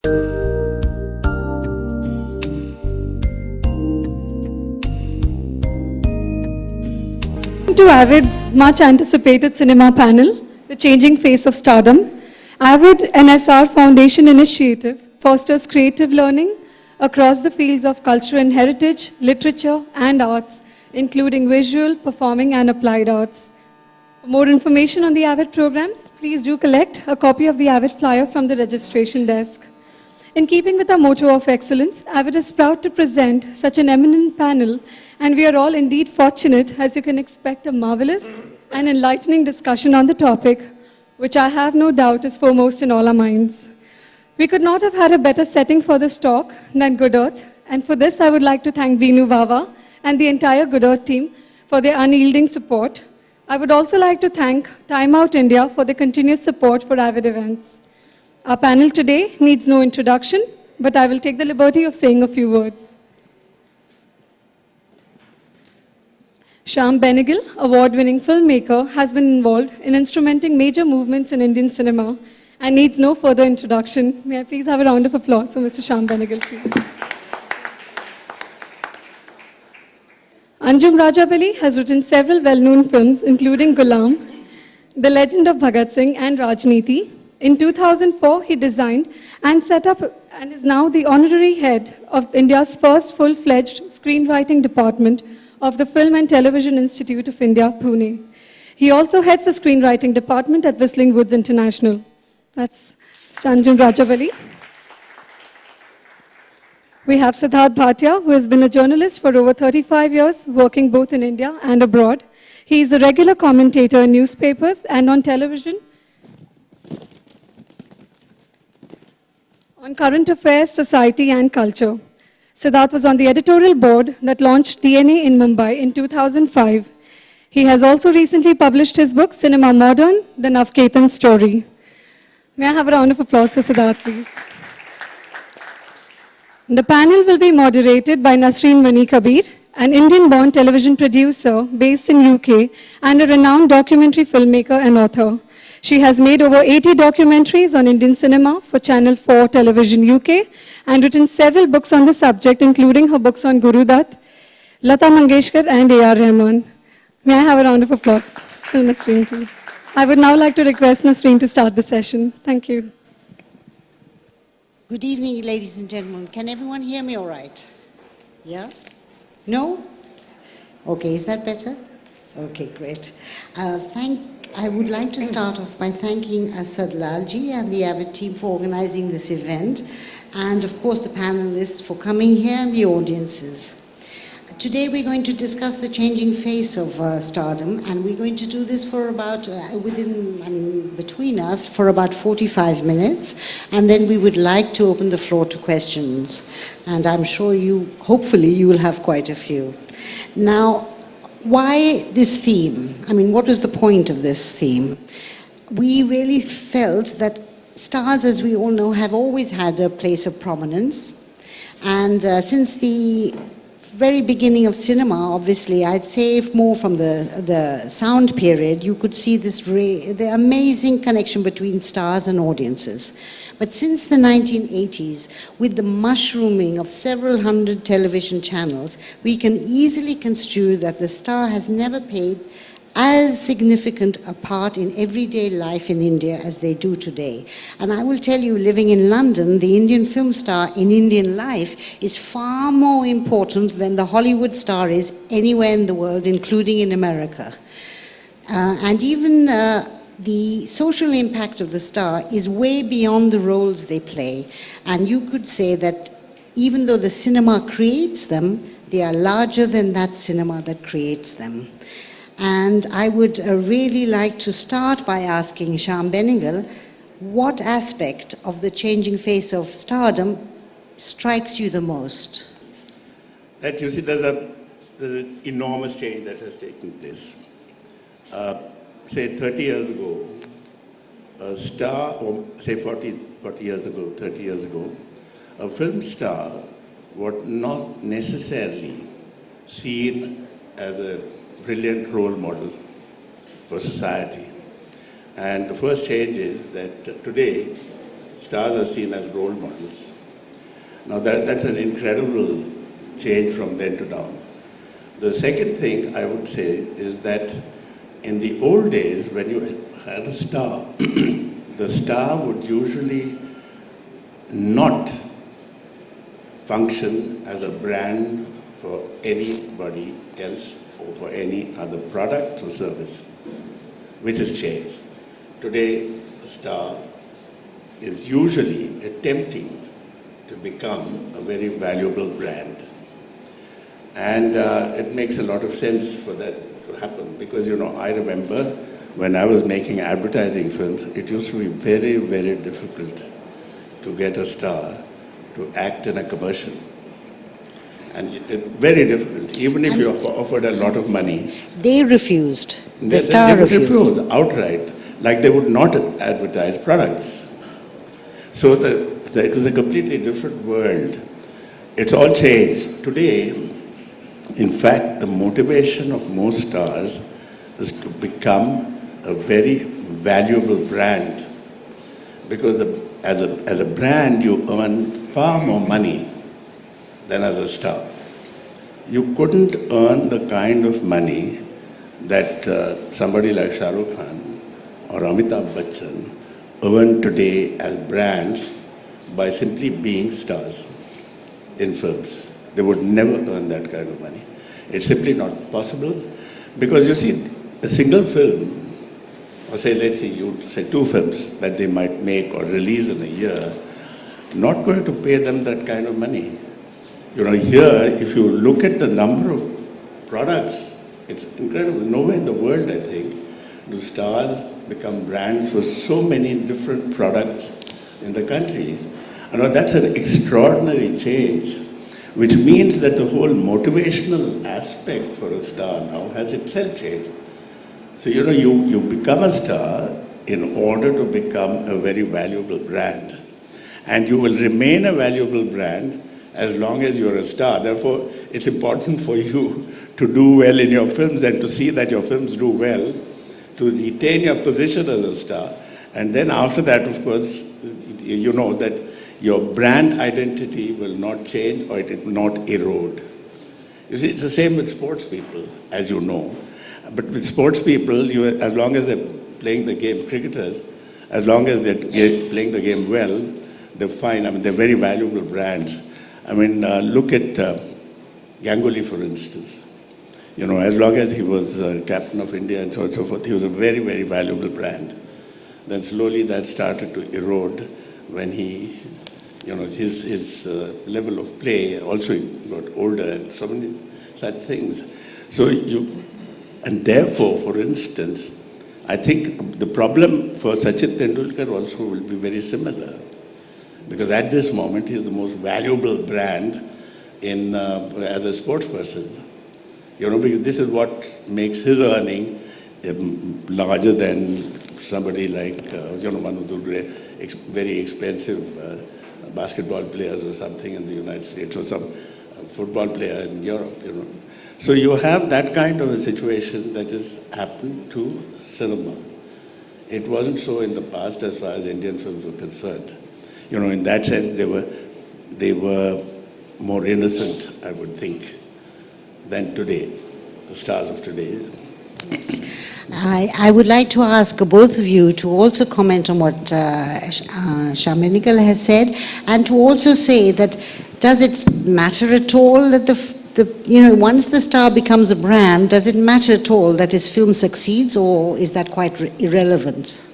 To Avid's much anticipated cinema panel, The Changing Face of Stardom. Avid NSR Foundation initiative fosters creative learning across the fields of culture and heritage, literature and arts, including visual, performing and applied arts. For more information on the Avid programs, please do collect a copy of the Avid flyer from the registration desk. In keeping with our motto of excellence, Avid is proud to present such an eminent panel, and we are all indeed fortunate, as you can expect, a marvelous and enlightening discussion on the topic, which I have no doubt is foremost in all our minds. We could not have had a better setting for this talk than Good Earth, and for this I would like to thank Binu Vawa and the entire Good Earth team for their unyielding support. I would also like to thank Time Out India for their continuous support for Avid events. Our panel today needs no introduction, but I will take the liberty of saying a few words. Shyam, Benegal, award-winning filmmaker, has been involved in instrumenting major movements in Indian cinema and needs no further introduction. May I please have a round of applause for Mr. Shyam Benegal, please. Anjum Rajabali has written several well-known films, including Ghulam, The Legend of Bhagat Singh, and Rajniti. In 2004, he designed and set up and is now the honorary head of India's first full-fledged screenwriting department of the Film and Television Institute of India, Pune. He also heads the screenwriting department at Whistling Woods International. That's Mr. Anjum Rajabali. We have Sidharth Bhatia, who has been a journalist for over 35 years, working both in India and abroad. He is a regular commentator in newspapers and on television on current affairs, society, and culture. Sidharth was on the editorial board that launched DNA in Mumbai in 2005. He has also recently published his book, Cinema Modern, The Navketan Story. May I have a round of applause for Sidharth, please? The panel will be moderated by Nasreen Munni Kabir, an Indian-born television producer based in UK and a renowned documentary filmmaker and author. She has made over 80 documentaries on Indian cinema for Channel 4 Television UK and written several books on the subject, including her books on Guru Dutt, Lata Mangeshkar and A.R. Rahman. May I have a round of applause for Nasreen too? I would now like to request Nasreen to start the session. Thank you. Good evening, ladies and gentlemen. Can everyone hear me all right? Yeah? No? Okay, is that better? Okay, great. I would like to start off by thanking Asad Lalji and the Avid team for organizing this event, and of course the panelists for coming here and the audiences. Today we're going to discuss the changing face of Stardom, and we're going to do this for about, between us, for about 45 minutes, and then we would like to open the floor to questions. And I'm sure hopefully you will have quite a few. Now, why this theme? What was the point of this theme? We really felt that stars, as we all know, have always had a place of prominence. And since the very beginning of cinema, obviously, I'd say more from the sound period, you could see the amazing connection between stars and audiences. But since the 1980s, with the mushrooming of several hundred television channels, we can easily construe that the star has never played as significant a part in everyday life in India as they do today. And I will tell you, living in London, the Indian film star in Indian life is far more important than the Hollywood star is anywhere in the world, including in America. And even the social impact of the star is way beyond the roles they play. And you could say that even though the cinema creates them, they are larger than that cinema that creates them. And I would really like to start by asking Shyam Benegal, what aspect of the changing face of Stardom strikes you the most? That you see, there's an enormous change that has taken place. Say 30 years ago, a star, or say 40 years ago, 30 years ago, a film star was not necessarily seen as a brilliant role model for society. And the first change is that today, stars are seen as role models. Now that's an incredible change from then to now. The second thing I would say is that in the old days, when you had a star, the star would usually not function as a brand for anybody else or for any other product or service, which has changed. Today, the star is usually attempting to become a very valuable brand. And it makes a lot of sense for that to happen because, I remember when I was making advertising films, it used to be very, very difficult to get a star to act in a commercial. And very difficult, even if you offered a lot of money. They refused. The star refused. They would refuse outright, like they would not advertise products. So it was a completely different world. It's all changed. Today, in fact, the motivation of most stars is to become a very valuable brand. Because as a brand, you earn far more money than as a star. You couldn't earn the kind of money that somebody like Shah Rukh Khan or Amitabh Bachchan earn today as brands by simply being stars in films. They would never earn that kind of money. It's simply not possible because you see, a single film, or say, let's say you say 2 films that they might make or release in a year, not going to pay them that kind of money. Here, if you look at the number of products, it's incredible. Nowhere in the world, I think, do stars become brands for so many different products in the country. That's an extraordinary change, which means that the whole motivational aspect for a star now has itself changed. So, you become a star in order to become a very valuable brand. And you will remain a valuable brand as long as you're a star. Therefore, it's important for you to do well in your films and to see that your films do well, to retain your position as a star. And then after that, of course, you know that your brand identity will not change or it will not erode. You see, it's the same with sports people, as you know. But with sports people, as long as they're playing the game, cricketers, as long as they're playing the game well, they're fine. They're very valuable brands. Look at Ganguly, for instance. As long as he was captain of India and so on and so forth, he was a very, very valuable brand. Then slowly that started to erode when he, his level of play also got older and so many such things. And therefore, for instance, I think the problem for Sachin Tendulkar also will be very similar. Because at this moment, he is the most valuable brand as a sports person. Because this is what makes his earning larger than somebody like, one of the very expensive basketball players or something in the United States or some football player in Europe, So you have that kind of a situation that has happened to cinema. It wasn't so in the past as far as Indian films were concerned. In that sense, they were more innocent, I would think, than today, the stars of today. Yes. I would like to ask both of you to also comment on what Benegal has said, and to also say that does it matter at all that once the star becomes a brand, does it matter at all that his film succeeds, or is that quite irrelevant?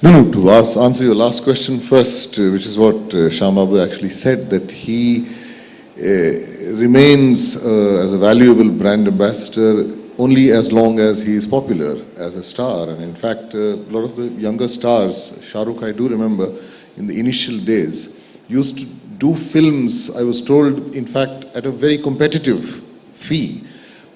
No, to answer your last question first, which is what Shyam Babu actually said, that he remains as a valuable brand ambassador only as long as he is popular as a star. And in fact, a lot of the younger stars, Shah Rukh, I do remember, in the initial days, used to do films, I was told, in fact, at a very competitive fee.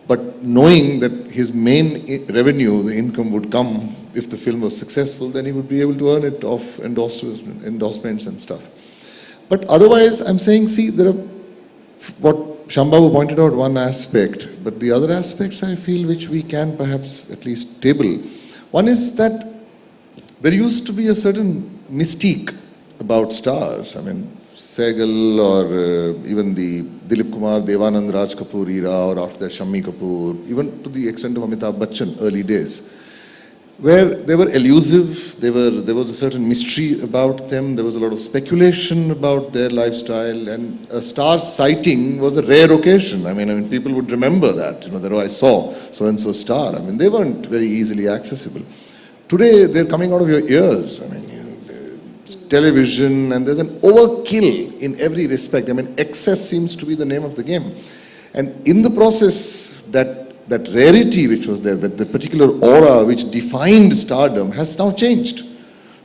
But knowing that his main revenue, the income would come if the film was successful, then he would be able to earn it off endorsements and stuff. But otherwise, I'm saying, see, there are, what Shyam Babu pointed out, one aspect, but the other aspects I feel which we can perhaps at least table. One is that there used to be a certain mystique about stars. I mean, Sehgal or even the Dilip Kumar, Devanand Raj Kapoor era, or after that Shammi Kapoor, even to the extent of Amitabh Bachchan, early days, where they were elusive, there was a certain mystery about them, there was a lot of speculation about their lifestyle, and a star sighting was a rare occasion. I mean, people would remember that, that I saw so-and-so star. I mean, they weren't very easily accessible. Today, they're coming out of your ears. I mean, television, and there's an overkill in every respect. I mean, excess seems to be the name of the game. And in the process, that rarity which was there, that the particular aura which defined stardom has now changed,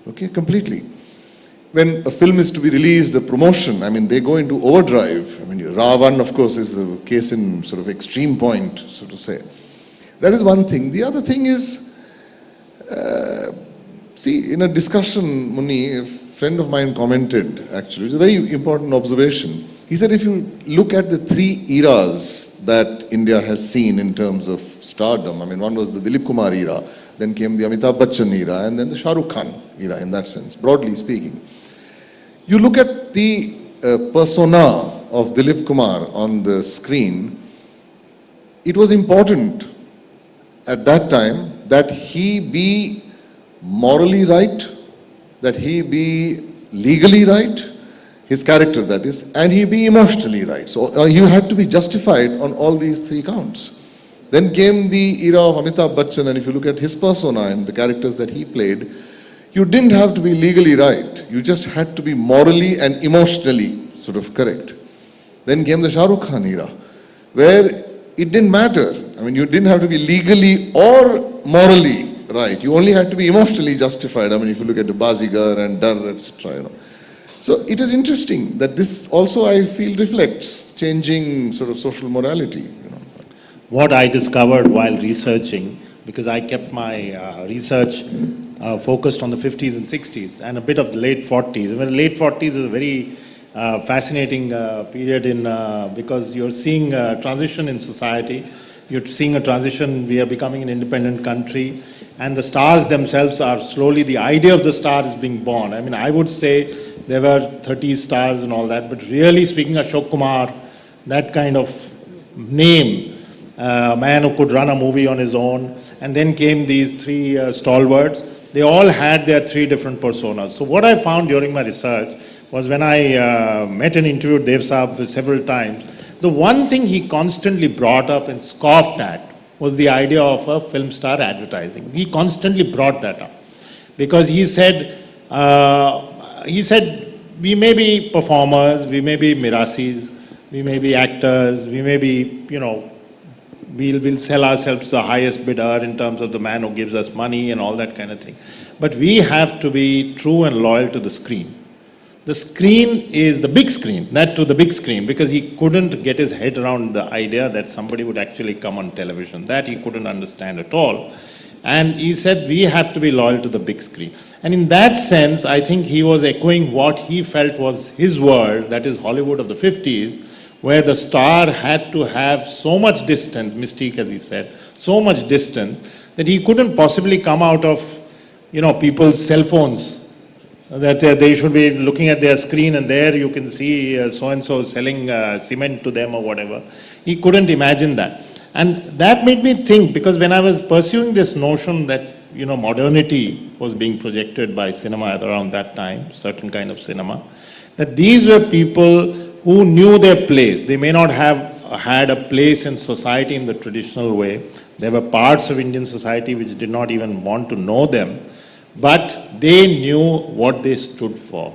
okay, completely. When a film is to be released, the promotion, I mean, they go into overdrive. I mean, Ravan, of course, is the case in sort of extreme point, so to say. That is one thing. The other thing is, see, in a discussion, Munni, a friend of mine commented, actually, it's a very important observation. He said, if you look at the three eras that India has seen in terms of stardom, I mean, one was the Dilip Kumar era, then came the Amitabh Bachchan era, and then the Shah Rukh Khan era, in that sense, broadly speaking. You look at the persona of Dilip Kumar on the screen, it was important at that time that he be morally right, that he be legally right, his character that is, and he be emotionally right. So you had to be justified on all these three counts. Then came the era of Amitabh Bachchan, and if you look at his persona and the characters that he played, you didn't have to be legally right. You just had to be morally and emotionally sort of correct. Then came the Shah Rukh Khan era, where it didn't matter. I mean, you didn't have to be legally or morally right. You only had to be emotionally justified. I mean, if you look at the Bazigar and Dar, etc. So it is interesting that this also, I feel, reflects changing sort of social morality. What I discovered while researching, because I kept my research focused on the 50s and 60s and a bit of the late 40s. I mean, the late 40s is a very fascinating period because you're seeing a transition in society. You're seeing a transition, we are becoming an independent country, and the stars themselves are slowly, the idea of the star is being born. I mean, I would say there were 30 stars and all that, but really speaking, Ashok Kumar, that kind of name, a man who could run a movie on his own, and then came these three stalwarts. They all had their three different personas. So what I found during my research was when I met and interviewed Dev Saab several times, the one thing he constantly brought up and scoffed at was the idea of a film star advertising. He constantly brought that up because he said, we may be performers, we may be mirasis, we may be actors, we may be, we'll sell ourselves to the highest bidder in terms of the man who gives us money and all that kind of thing. But we have to be true and loyal to the screen. The screen is the big screen, that to the big screen, because he couldn't get his head around the idea that somebody would actually come on television. That he couldn't understand at all. And he said, we have to be loyal to the big screen. And in that sense, I think he was echoing what he felt was his world, that is Hollywood of the 50s, where the star had to have so much distance, mystique as he said, so much distance, that he couldn't possibly come out of, people's cell phones, that they should be looking at their screen and there you can see so-and-so selling cement to them or whatever. He couldn't imagine that. And that made me think, because when I was pursuing this notion that, modernity was being projected by cinema at around that time, certain kind of cinema, that these were people who knew their place. They may not have had a place in society in the traditional way. There were parts of Indian society which did not even want to know them, but they knew what they stood for.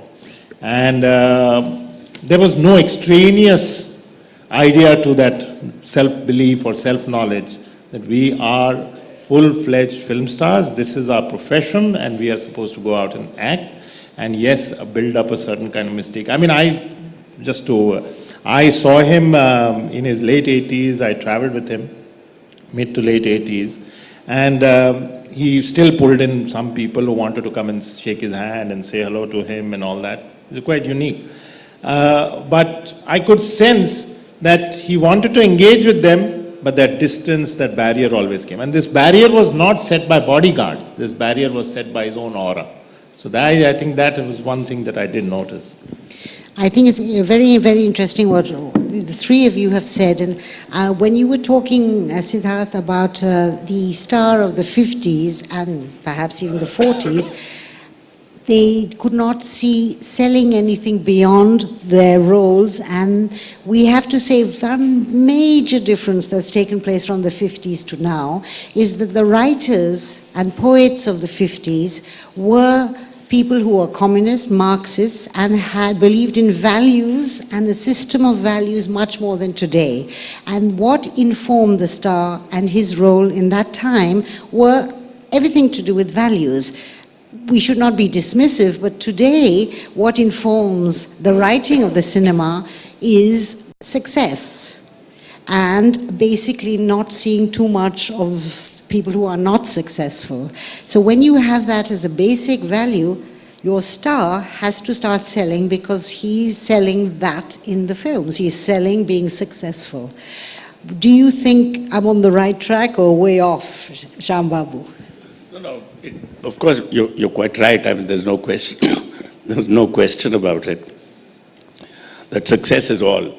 And there was no extraneous idea to that self-belief or self-knowledge that we are full-fledged film stars, this is our profession, and we are supposed to go out and act, and yes, build up a certain kind of mystique. I mean, I saw him in his late 80s, I traveled with him, mid to late 80s, and he still pulled in some people who wanted to come and shake his hand and say hello to him and all that. It was quite unique. But I could sense that he wanted to engage with them, but that distance, that barrier always came. And this barrier was not set by bodyguards. This barrier was set by his own aura. So I think that was one thing that I did notice. I think it's very, very interesting what the three of you have said. And when you were talking, Sidharth, about the star of the 50s and perhaps even the 40s, they could not see selling anything beyond their roles. And we have to say one major difference that's taken place from the 50s to now is that the writers and poets of the 50s were people who were communists, Marxists, and had believed in values and a system of values much more than today. And what informed the star and his role in that time were everything to do with values. We should not be dismissive, but today what informs the writing of the cinema is success and basically not seeing too much of people who are not successful. So when you have that as a basic value, your star has to start selling because he's selling that in the films. He's selling being successful. Do you think I'm on the right track or way off, Shyam Babu? No. Of course, you're quite right. I mean, there's no question. There's no question about it. That success is all.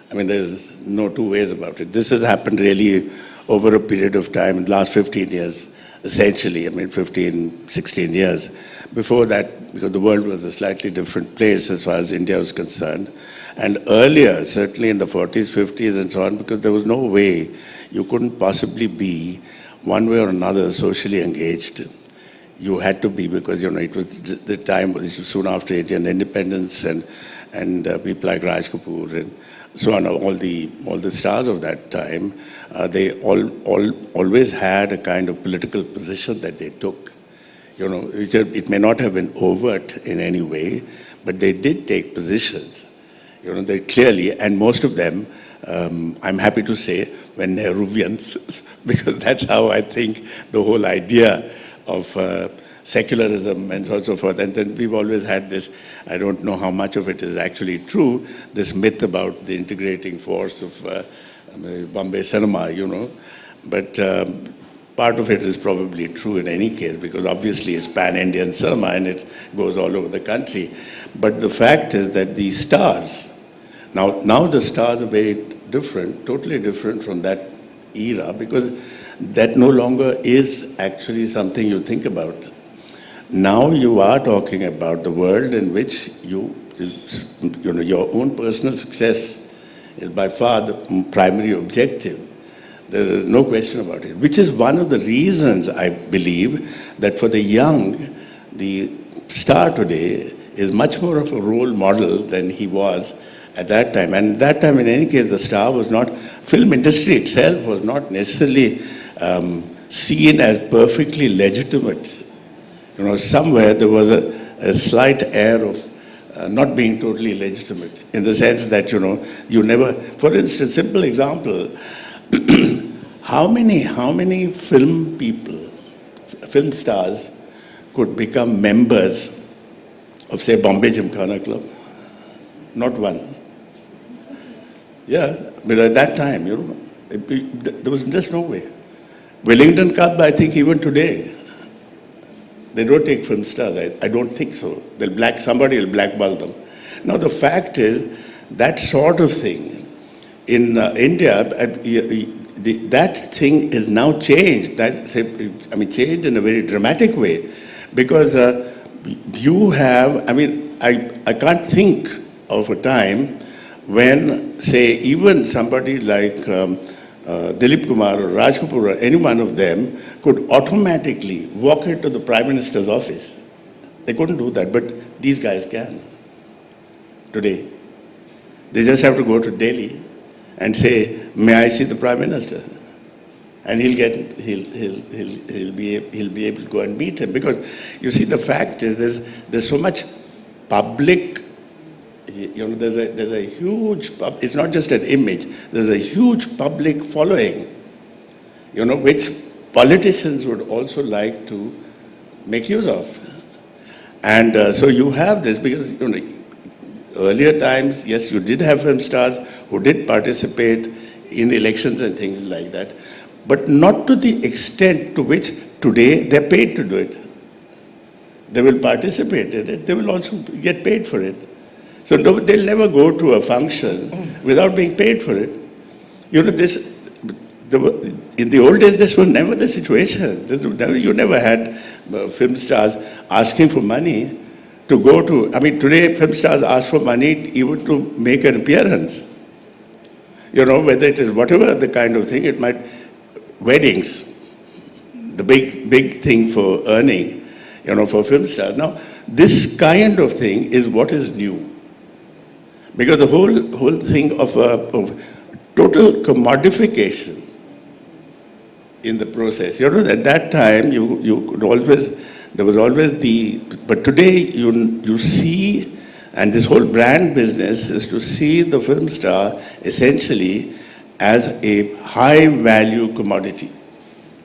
I mean, there's no two ways about it. This has happened really over a period of time, in the last 15 years, essentially. I mean, 15, 16 years. Before that, because the world was a slightly different place as far as India was concerned. And earlier, certainly in the 40s, 50s, and so on, because there was no way you couldn't possibly be one way or another socially engaged. You had to be, because, it was the time, soon after Indian independence, and people like Raj Kapoor and so on, all the stars of that time, they always had a kind of political position that they took. It may not have been overt in any way, but they did take positions. They clearly, and most of them, I'm happy to say, were Nehruvians, because that's how I think the whole idea of secularism and so on and so forth. And then we've always had this, I don't know how much of it is actually true, this myth about the integrating force of Bombay cinema, But part of it is probably true in any case, because obviously it's pan-Indian cinema and it goes all over the country. But the fact is that these stars, now the stars are very different, totally different from that era, because that no longer is actually something you think about. Now you are talking about the world in which your own personal success is by far the primary objective. There is no question about it, which is one of the reasons I believe that for the young, the star today is much more of a role model than he was at that time. And at that time, in any case, the star was not, film industry itself was not necessarily seen as perfectly legitimate. Somewhere there was a slight air of not being totally legitimate, in the sense that, you never, for instance, simple example, how many film people, film stars could become members of, say, Bombay Gymkhana Club? Not one. Yeah, but at that time, there was just no way. Wellington Club, I think even today, they don't take film stars. I don't think so. Somebody will blackball them. Now the fact is, that sort of thing in India, that thing is now changed. Changed in a very dramatic way, because you have. I can't think of a time when, say, even somebody like Dilip Kumar or Raj Kapoor or any one of them could automatically walk into the Prime Minister's office. They couldn't do that, but these guys can today. They just have to go to Delhi and say, "May I see the Prime Minister?" And he'll be able to go and meet him, because you see, the fact is there's so much public. There's a huge, it's not just an image, there's a huge public following, which politicians would also like to make use of. And so you have this, because earlier times, yes, you did have film stars who did participate in elections and things like that, but not to the extent to which today they're paid to do it. they will participate in it, they will also get paid for it. So no, they'll never go to a function without being paid for it. You know, in the old days, this was never the situation. You never had film stars asking for money to go to. I mean, today film stars ask for money even to make an appearance. You know, whether it is whatever the kind of thing, it might, weddings, the big thing for earning, you know, for film stars. Now, this kind of thing is what is new. Because the whole thing of total commodification in the process. You know, at that time, you could always, there was always but today you see, and this whole brand business is to see the film star essentially as a high value commodity.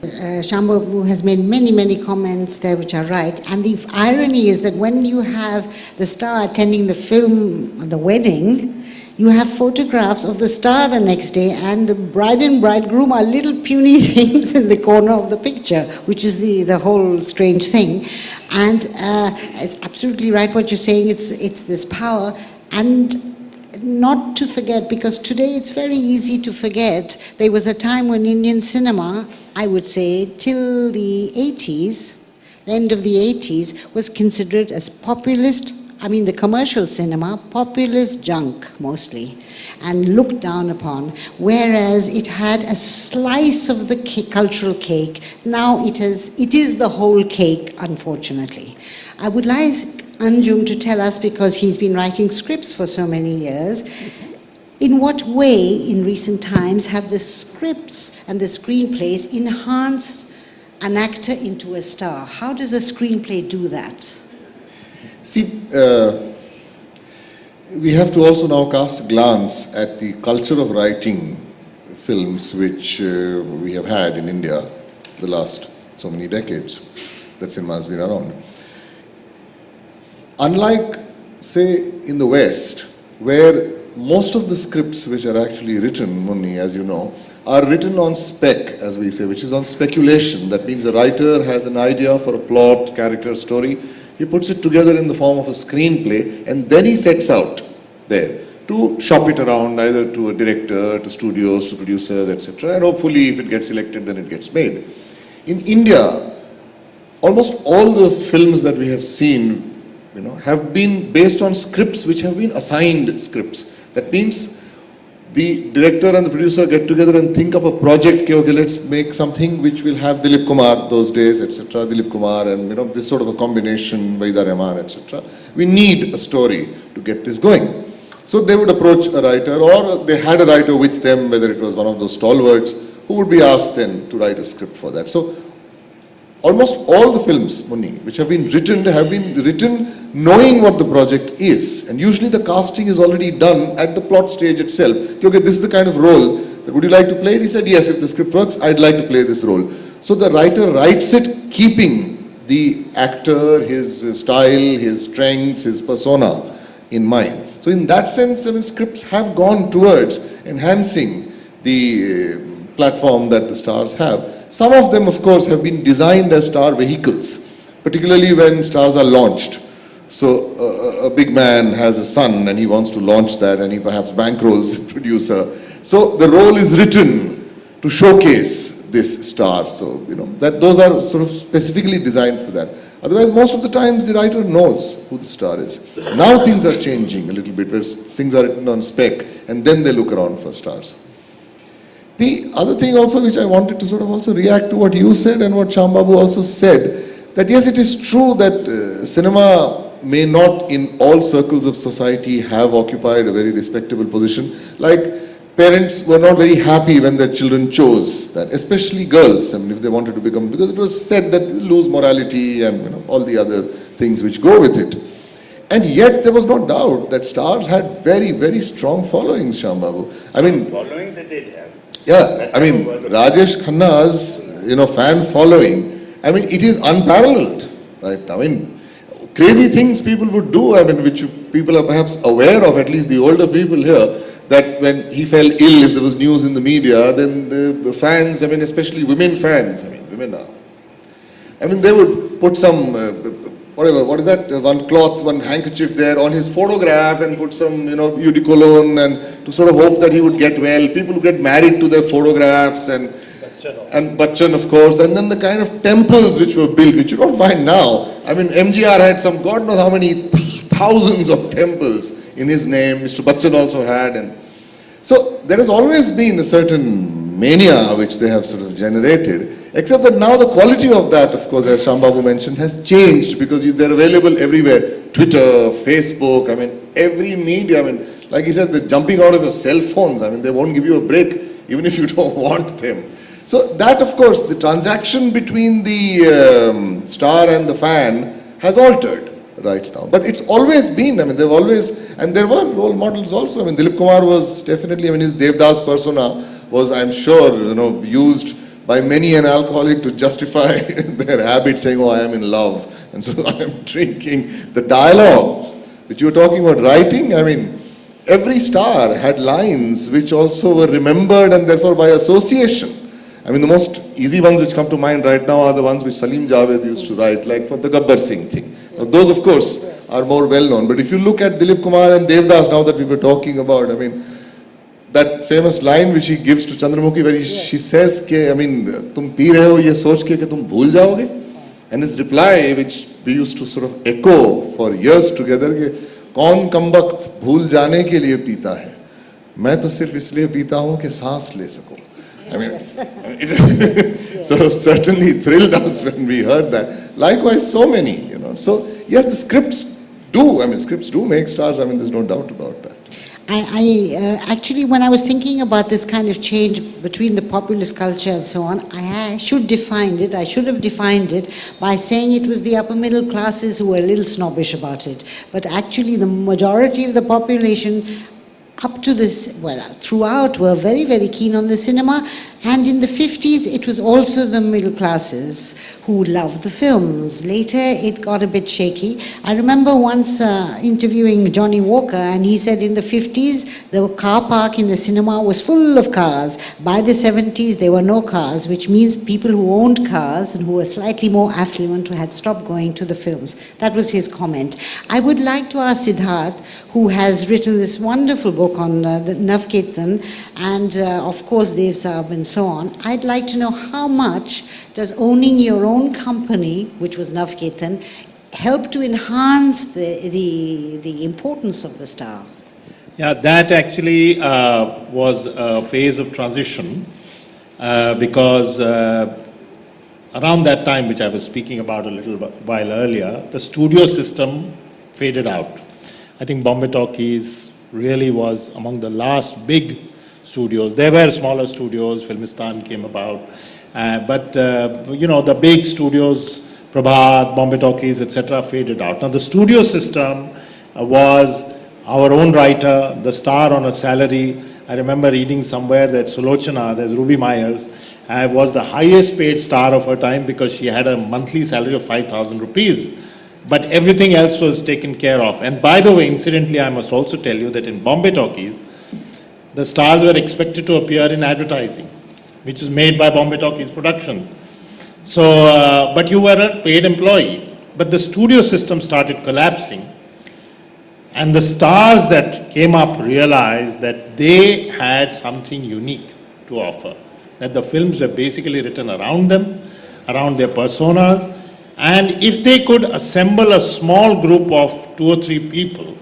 Shyam Babu has made many comments there which are right, and the irony is that when you have the star attending the wedding, you have photographs of the star the next day, and the bride and bridegroom are little puny things in the corner of the picture, which is the whole strange thing. And it's absolutely right what you're saying, it's this power, and not to forget, because today it's very easy to forget, there was a time when Indian cinema, I would say, till the 80s, the end of the 80s, was considered as populist, I mean the commercial cinema, populist junk mostly, and looked down upon, whereas it had a slice of the cultural cake. Now it is the whole cake, unfortunately. I would like Anjum to tell us, because he's been writing scripts for so many years, in what way in recent times have the scripts and the screenplays enhanced an actor into a star? How does a screenplay do that? See, we have to also now cast a glance at the culture of writing films which we have had in India the last so many decades that cinema has been around. Unlike, say, in the West, where most of the scripts which are actually written, Munni, as you know, are written on spec, as we say, which is on speculation. That means the writer has an idea for a plot, character, story. He puts it together in the form of a screenplay, and then he sets out there to shop it around, either to a director, to studios, to producers, etc. And hopefully, if it gets selected, then it gets made. In India, almost all the films that we have seen, have been based on scripts which have been assigned scripts. That means the director and the producer get together and think up a project. Okay, let's make something which will have Dilip Kumar those days, etc. Dilip Kumar and this sort of a combination, Vaida Rahman, etc. We need a story to get this going. So they would approach a writer, or they had a writer with them, whether it was one of those stalwarts, who would be asked then to write a script for that. So almost all the films, Munni, which have been written knowing what the project is. And usually the casting is already done at the plot stage itself. Okay, this is the kind of role. Would you like to play it? He said, yes, if the script works, I'd like to play this role. So the writer writes it keeping the actor, his style, his strengths, his persona in mind. So in that sense, scripts have gone towards enhancing the platform that the stars have. Some of them, of course, have been designed as star vehicles, particularly when stars are launched. So a big man has a son and he wants to launch that, and he perhaps bankrolls the producer. So the role is written to showcase this star. So, those are sort of specifically designed for that. Otherwise, most of the times the writer knows who the star is. Now things are changing a little bit, where things are written on spec, and then they look around for stars. The other thing also which I wanted to sort of also react to what you said and what Shyam Babu also said, that yes, it is true that cinema may not in all circles of society have occupied a very respectable position. Like parents were not very happy when their children chose that, especially girls, if they wanted to become, because it was said that they lose morality and all the other things which go with it. And yet there was no doubt that stars had very, very strong followings, Shyam Babu. Following they did have. Yeah, Rajesh Khanna's, fan following, it is unparalleled, right? Crazy things people would do, which people are perhaps aware of, at least the older people here, that when he fell ill, if there was news in the media, then the fans, especially women fans, women are, they would put some whatever, what is that, one cloth, one handkerchief there on his photograph and put some, eau de cologne and to sort of hope that he would get well. People who get married to their photographs and Bachchan, of course, and then the kind of temples which were built, which you don't find now. I mean, MGR had some, God knows how many thousands of temples in his name. Mr. Bachchan also had. And so there has always been a certain mania which they have sort of generated, except that now the quality of that, of course, as Shyam Babu mentioned, has changed because they're available everywhere. Twitter, Facebook, I mean, every media. I mean, like he said, they're jumping out of your cell phones. I mean, they won't give you a break even if you don't want them. So that, of course, the transaction between the star and the fan has altered right now. But it's always been, I mean, they've always, and there were role models also. I mean, Dilip Kumar was definitely, I mean, his Devdas persona was, I'm sure, used by many an alcoholic to justify their habit, saying, oh, I am in love, and so I am drinking. The dialogues which you were talking about writing, I mean, every star had lines which also were remembered and therefore by association. I mean, the most easy ones which come to mind right now are the ones which Salim Javed used to write, like for the Gabbar Singh thing. Now, those, of course, are more well known. But if you look at Dilip Kumar and Devdas, now that we were talking about, I mean, that famous line which he gives to Chandramukhi, where she says, ke, I mean, tum pee rahe ho ye soch ke tum bhool jaoge? And his reply, which we used to sort of echo for years together, ke, kaun kambakt bhool jaane ke liye peeta hai? Main to sirf isliye peeta hu ke saans le sakun. I mean, it sort of certainly thrilled us when we heard that. Likewise, so many, So, yes, the scripts do make stars. I mean, there's no doubt about that. I actually, when I was thinking about this kind of change between the populist culture and so on, I should have defined it by saying it was the upper middle classes who were a little snobbish about it. But actually, the majority of the population up to this, throughout, were very, very keen on the cinema. And in the 50s, it was also the middle classes who loved the films. Later, it got a bit shaky. I remember once interviewing Johnny Walker, and he said in the 50s, the car park in the cinema was full of cars. By the 70s, there were no cars, which means people who owned cars and who were slightly more affluent had stopped going to the films. That was his comment. I would like to ask Sidharth, who has written this wonderful book on the Navketan, and of course, Dev Saab and so on. I'd like to know how much does owning your own company, which was Navketan, help to enhance the importance of the star? Yeah, that actually was a phase of transition because around that time, which I was speaking about a little while earlier, the studio system faded out. I think Bombay Talkies really was among the last big studios. There were smaller studios, Filmistan came about, but the big studios, Prabhat, Bombay Talkies, etc., faded out. Now the studio system was our own writer, the star on a salary. I remember reading somewhere that Sulochana, there's Ruby Myers, was the highest paid star of her time because she had a monthly salary of 5,000 rupees. But everything else was taken care of. And by the way, incidentally, I must also tell you that in Bombay Talkies, the stars were expected to appear in advertising, which was made by Bombay Talkies Productions. So, but you were a paid employee. But the studio system started collapsing. And the stars that came up realized that they had something unique to offer. That the films were basically written around them, around their personas. And if they could assemble a small group of 2 or 3 people,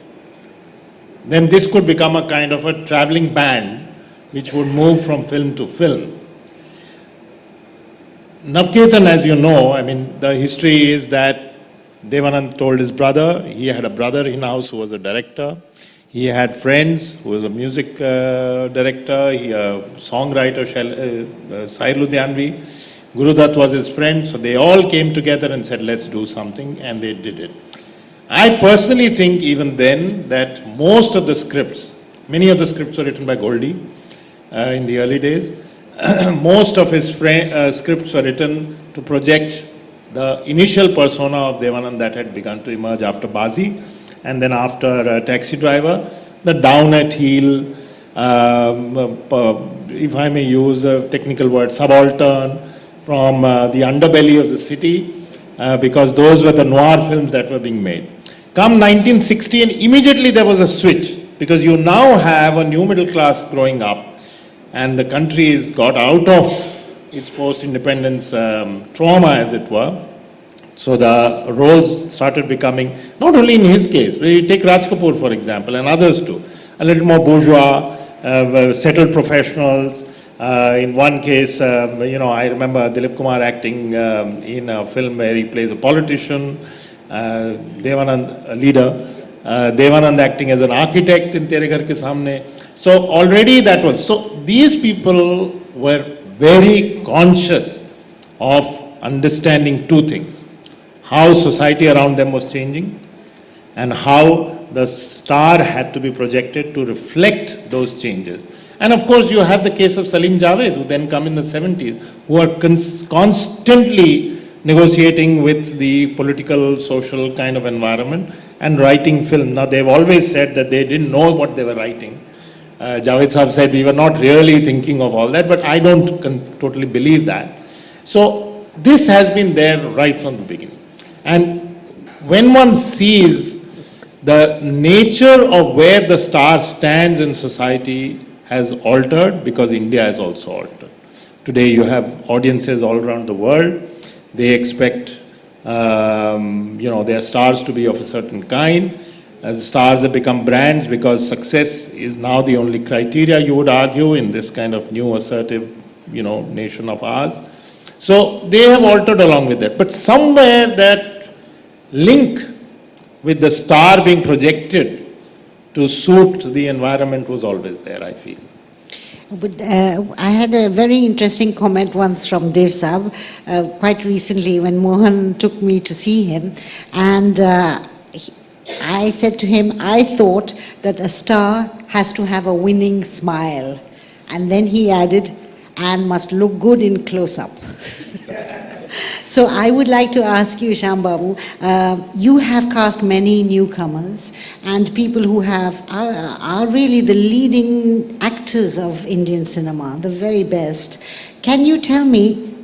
then this could become a kind of a traveling band which would move from film to film. Navketan, as you know, I mean, the history is that Devanand told his brother, he had a brother in-house who was a director. He had friends who was a music director, a songwriter, Sahir Ludhianvi. Guru Dutt was his friend, so they all came together and said, let's do something, and they did it. I personally think even then that most of the scripts, many of the scripts were written by Goldie in the early days. Most of his scripts were written to project the initial persona of Devanand that had begun to emerge after Bazi, and then after Taxi Driver, the down at heel, if I may use a technical word, subaltern, from the underbelly of the city, because those were the noir films that were being made. Come 1960, and immediately there was a switch, because you now have a new middle class growing up, and the country has got out of its post-independence trauma, as it were. So the roles started becoming, not only in his case, but you take Raj Kapoor, for example, and others too, a little more bourgeois, settled professionals. In one case, I remember Dilip Kumar acting in a film where he plays a politician, Devanand, a leader, Devanand acting as an architect in Tere Ghar Ke Samne. So already that was, so these people were very conscious of understanding two things: how society around them was changing, and how the star had to be projected to reflect those changes. And of course, you have the case of Salim Javed, who then come in the 70s, who are constantly negotiating with the political, social kind of environment and writing film. Now, they've always said that they didn't know what they were writing. Javed Saab said we were not really thinking of all that, but I don't totally believe that. So this has been there right from the beginning. And when one sees the nature of where the star stands in society has altered, because India has also altered. Today you have audiences all around the world. They expect their stars to be of a certain kind. As stars have become brands, because success is now the only criteria, you would argue, in this kind of new assertive, nation of ours. So they have altered along with that. But somewhere that link with the star being projected to suit the environment was always there, I feel. But I had a very interesting comment once from Dev Saab quite recently when Mohan took me to see him, and I said to him, I thought that a star has to have a winning smile, and then he added, and must look good in close-up. So I would like to ask you, Shyam Babu, you have cast many newcomers and people who are really the leading actors of Indian cinema, the very best. Can you tell me,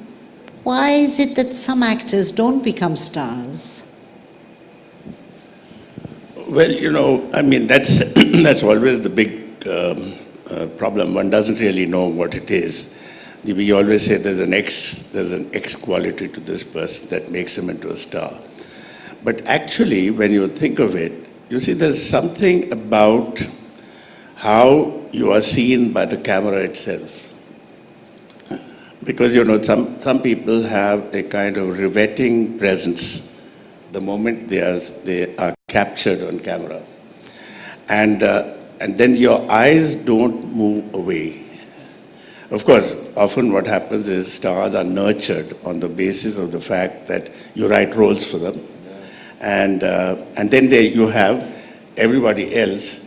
why is it that some actors don't become stars? Well, that's that's always the big problem. One doesn't really know what it is. We always say there's an X quality to this person that makes him into a star. But actually, when you think of it, you see there's something about how you are seen by the camera itself. Because, some people have a kind of riveting presence the moment they are captured on camera. And then your eyes don't move away. Of course, often what happens is stars are nurtured on the basis of the fact that you write roles for them. And then you have everybody else.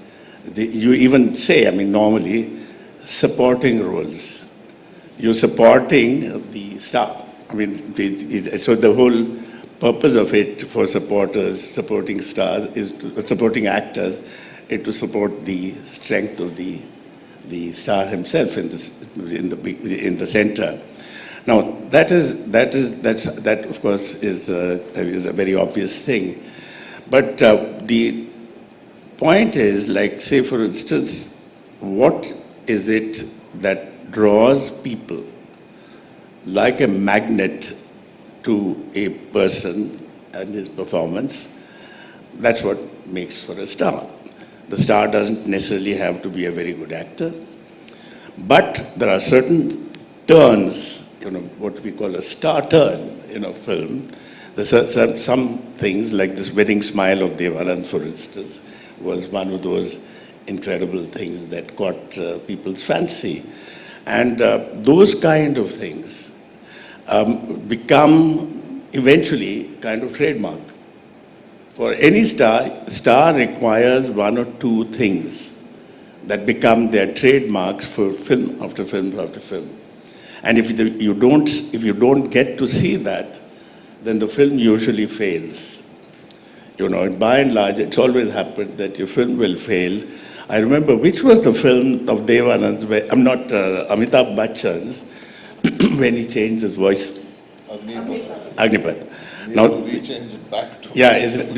You even say, normally, supporting roles. You're supporting the star. So the whole purpose of it for supporting stars, supporting actors, is to support the strength of the star himself in the center. Now that of course is a very obvious thing, but the point is, like, say for instance, what is it that draws people like a magnet to a person and his performance? That's what makes for a star. The star doesn't necessarily have to be a very good actor, but there are certain turns, what we call a star turn in a film. There's some things, like this wedding smile of Devanand, for instance, was one of those incredible things that caught people's fancy. And those kind of things become eventually kind of trademark. For any star requires one or two things that become their trademarks for film after film after film. And if you don't get to see that, then the film usually fails. By and large, it's always happened that your film will fail. I remember, which was the film of Devanand's, Amitabh Bachchan's, when he changed his voice? Agnipath. Now, rechange it back to. yeah,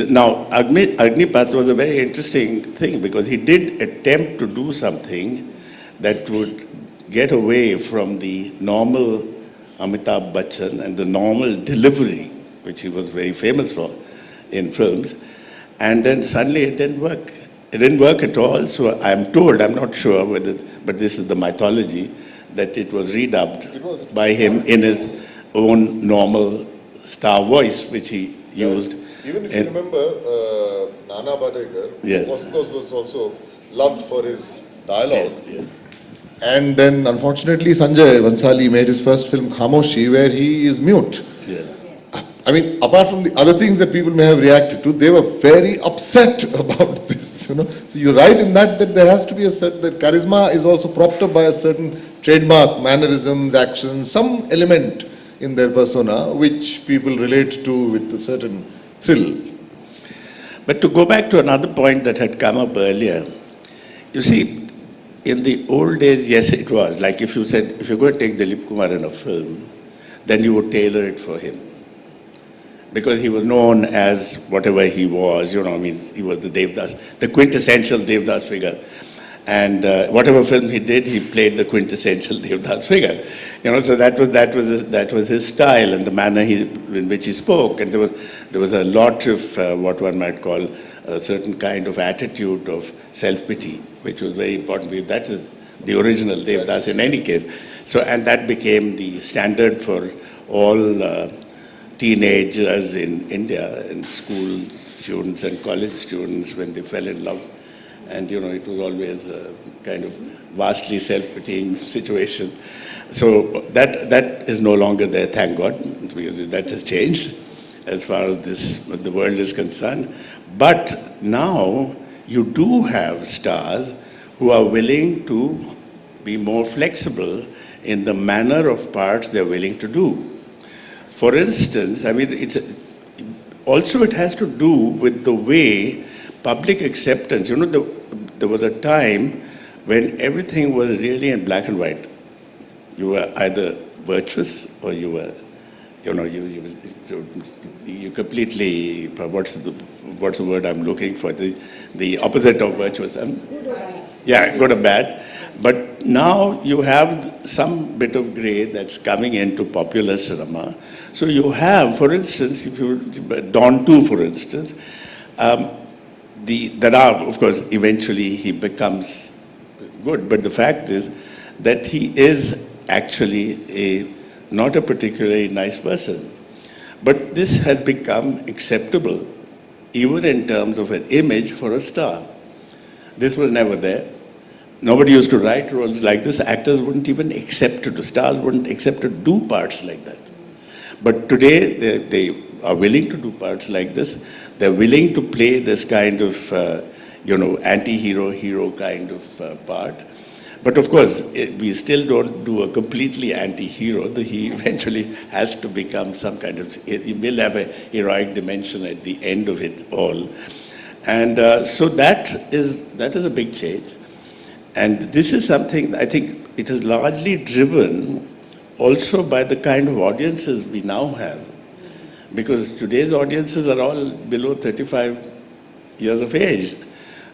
now Agnipath was a very interesting thing because he did attempt to do something that would get away from the normal Amitabh Bachchan and the normal delivery, which he was very famous for in films, and then suddenly it didn't work. It didn't work at all, so I'm told, I'm not sure whether, but this is the mythology, that it was redubbed by him in his own normal star voice, which he used. Even if you remember, Nana Badekar, Yes. of course, was also loved for his dialogue. Yes. And then, unfortunately, Sanjay Vansali made his first film, Khamoshi, where he is mute. Yes. I mean, apart from the other things that people may have reacted to, they were very upset about this, you know. So you're right in that there has to be a certain, that charisma is also propped up by a certain trademark, mannerisms, actions, some element in their persona, which people relate to with a certain thrill. But to go back to another point that had come up earlier, you see, in the old days, yes, it was. Like if you said, if you're going to take Dilip Kumar in a film, then you would tailor it for him. Because he was known as whatever he was, you know, I mean, he was the Devdas, the quintessential Devdas figure. And whatever film he did, he played the quintessential Devdas figure. You know, so that was his style and the manner in which he spoke. And there was a lot of what one might call a certain kind of attitude of self-pity, which was very important, because that is the original Devdas in any case. So, and that became the standard for all teenagers in India, and school students and college students, when they fell in love. And, you know, it was always a kind of vastly self-pitying situation. So that is no longer there, thank God, because that has changed as far as the world is concerned. But now you do have stars who are willing to be more flexible in the manner of parts they're willing to do. For instance, I mean, it has to do with the way public acceptance, you know, there was a time when everything was really in black and white. You were either virtuous or you were, you know, you completely, what's the word I'm looking for? The opposite of virtuous. Good or bad. Yeah, good or bad. But now you have some bit of grey that's coming into popular cinema. So you have, for instance, if you, Don 2, for instance, there are, of course, eventually he becomes good, but the fact is that he is actually not a particularly nice person. But this has become acceptable, even in terms of an image for a star. This was never there. Nobody used to write roles like this. Actors wouldn't even accept to do, stars wouldn't accept to do parts like that. But today, they are willing to do parts like this. They're willing to play this kind of, anti-hero, hero kind of part. But of course, we still don't do a completely anti-hero. He eventually has to become some kind of, he will have a heroic dimension at the end of it all. And so that is a big change. And this is something, I think it is largely driven also by the kind of audiences we now have. Because today's audiences are all below 35 years of age.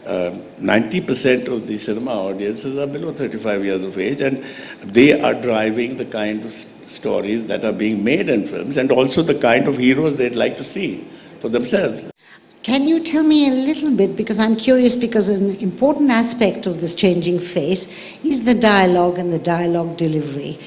90% of the cinema audiences are below 35 years of age, and they are driving the kind of stories that are being made in films, and also the kind of heroes they'd like to see for themselves. Can you tell me a little bit, because I'm curious, because an important aspect of this changing face is the dialogue and the dialogue delivery.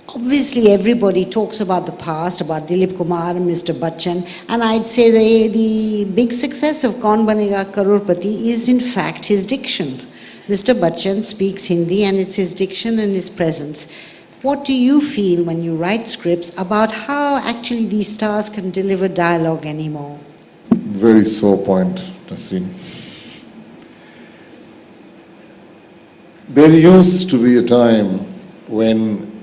Obviously, everybody talks about the past, about Dilip Kumar and Mr. Bachchan, and I'd say the big success of Kaun Banega Crorepati is in fact his diction. Mr. Bachchan speaks Hindi, and it's his diction and his presence. What do you feel when you write scripts about how actually these stars can deliver dialogue anymore? Very sore point, Nasreen. There used to be a time when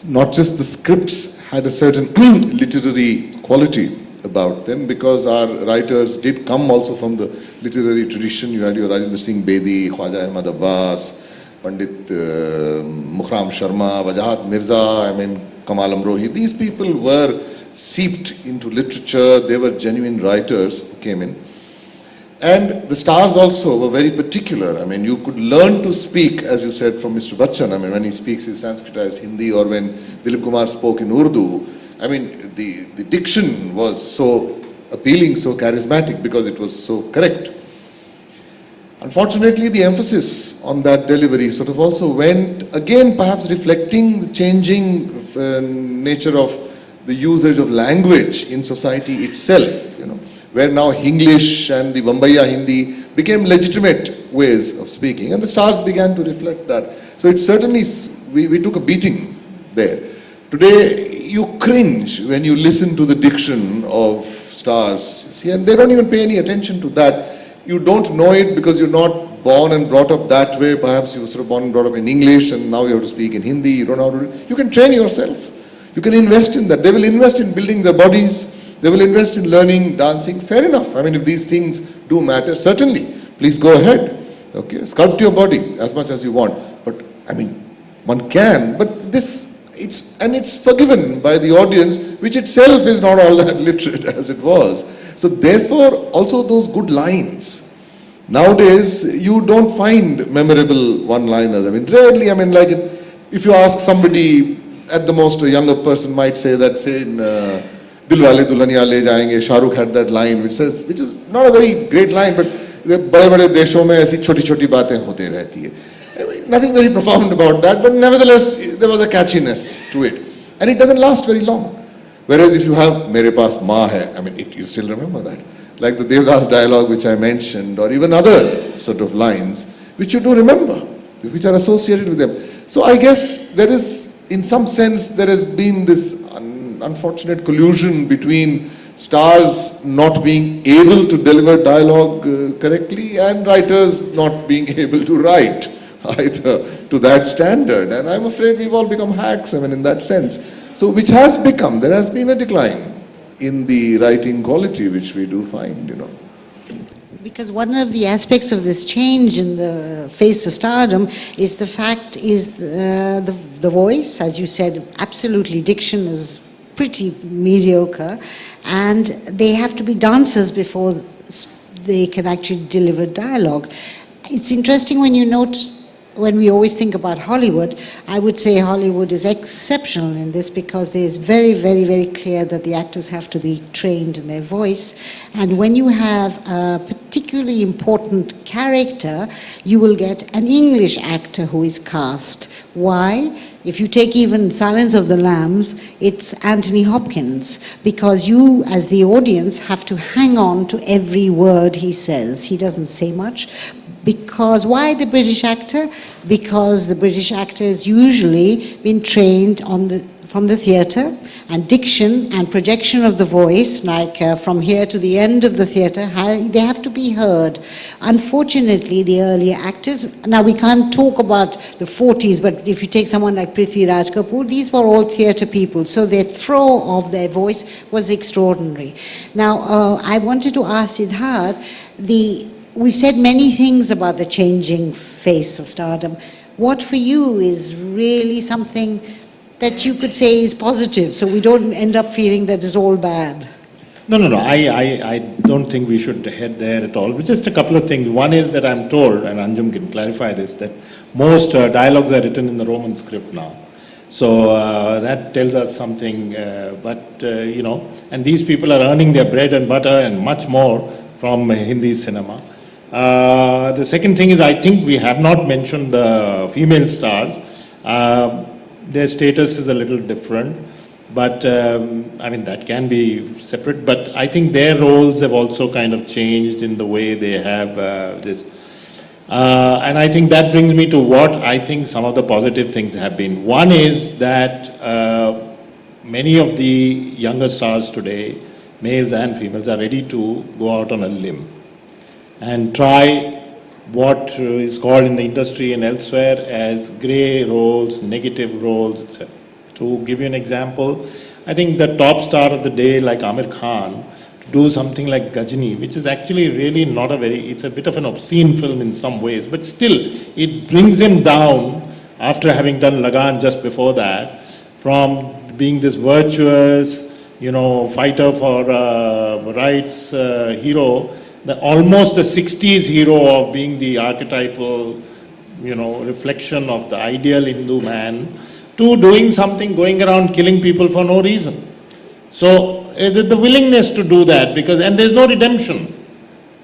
not just the scripts had a certain literary quality about them, because our writers did come also from the literary tradition. You had your Rajendra Singh Bedi, Khwaja Ahmad Abbas, Pandit Mukhram Sharma, Wajahat Mirza, Kamal Amrohi. These people were seeped into literature. They were genuine writers who came in. And the stars also were very particular. I mean, you could learn to speak, as you said, from Mr. Bachchan. I mean, when he speaks his Sanskritized Hindi, or when Dilip Kumar spoke in Urdu, I mean, the diction was so appealing, so charismatic, because it was so correct. Unfortunately, the emphasis on that delivery sort of also went, again, perhaps reflecting the changing nature of the usage of language in society itself, you know, where now English and the Bombaya Hindi became legitimate ways of speaking, and the stars began to reflect that. So it certainly, we took a beating there. Today, you cringe when you listen to the diction of stars, see, and they don't even pay any attention to that. You don't know it because you're not born and brought up that way. Perhaps you were sort of born and brought up in English, and now you have to speak in Hindi. You don't know how to do it. You can train yourself. You can invest in that. They will invest in building their bodies. They will invest in learning, dancing. Fair enough. I mean, if these things do matter, certainly, please go ahead. Okay, sculpt your body as much as you want. But I mean, one can. But it's forgiven by the audience, which itself is not all that literate as it was. So therefore, also those good lines. Nowadays, you don't find memorable one-liners. I mean, rarely. I mean, like if you ask somebody, at the most, a younger person might say that, say in Dilwale Dulhaniya Le Jayenge, Shah Rukh had that line, which is not a very great line, but बड़े-बड़े देशों में ऐसी छोटी-छोटी बातें होते रहती है. Nothing very profound about that, but nevertheless, there was a catchiness to it. And it doesn't last very long. Whereas if you have Mere Paas Maa Hai, I mean, you still remember that. Like the Devdas dialogue which I mentioned, or even other sort of lines, which you do remember, which are associated with them. So I guess there is, in some sense, there has been this unfortunate collusion between stars not being able to deliver dialogue correctly, and writers not being able to write either to that standard. And I'm afraid we've all become hacks, I mean, in that sense. So which has become, there has been a decline in the writing quality, which we do find, you know. Because one of the aspects of this change in the face of stardom is the fact is the voice, as you said, absolutely diction is pretty mediocre, and they have to be dancers before they can actually deliver dialogue. It's interesting when you note, when we always think about Hollywood, I would say Hollywood is exceptional in this, because it is very, very, very clear that the actors have to be trained in their voice. And when you have a particularly important character, you will get an English actor who is cast. Why? If you take even Silence of the Lambs, it's Anthony Hopkins, because you, as the audience, have to hang on to every word he says. He doesn't say much. Because, why the British actor? Because the British actor has usually been trained from the theatre, and diction and projection of the voice, like from here to the end of the theatre, they have to be heard. Unfortunately, the earlier actors, now we can't talk about the 40s, but if you take someone like Prithvi Raj Kapoor, these were all theatre people, so their throw of their voice was extraordinary. Now, I wanted to ask Sidharth, we've said many things about the changing face of stardom. What for you is really something that you could say is positive, so we don't end up feeling that it's all bad? No. I don't think we should head there at all. Just a couple of things. One is that I'm told, and Anjum can clarify this, that most dialogues are written in the Roman script now. So that tells us something, you know, and these people are earning their bread and butter and much more from Hindi cinema. The second thing is, I think we have not mentioned the female stars. Their status is a little different, but I mean, that can be separate, but I think their roles have also kind of changed in the way they have this. And I think that brings me to what I think some of the positive things have been. One is that many of the younger stars today, males and females, are ready to go out on a limb and try what is called in the industry and elsewhere as grey roles, negative roles, etc. To give you an example, I think the top star of the day, like Amir Khan, to do something like Ghajini, which is actually really not it's a bit of an obscene film in some ways, but still, it brings him down, after having done Lagan just before that, from being this virtuous, fighter for rights hero, almost the 60s hero of being the archetypal, reflection of the ideal Hindu man, to doing something, going around killing people for no reason. So the willingness to do that, and there's no redemption.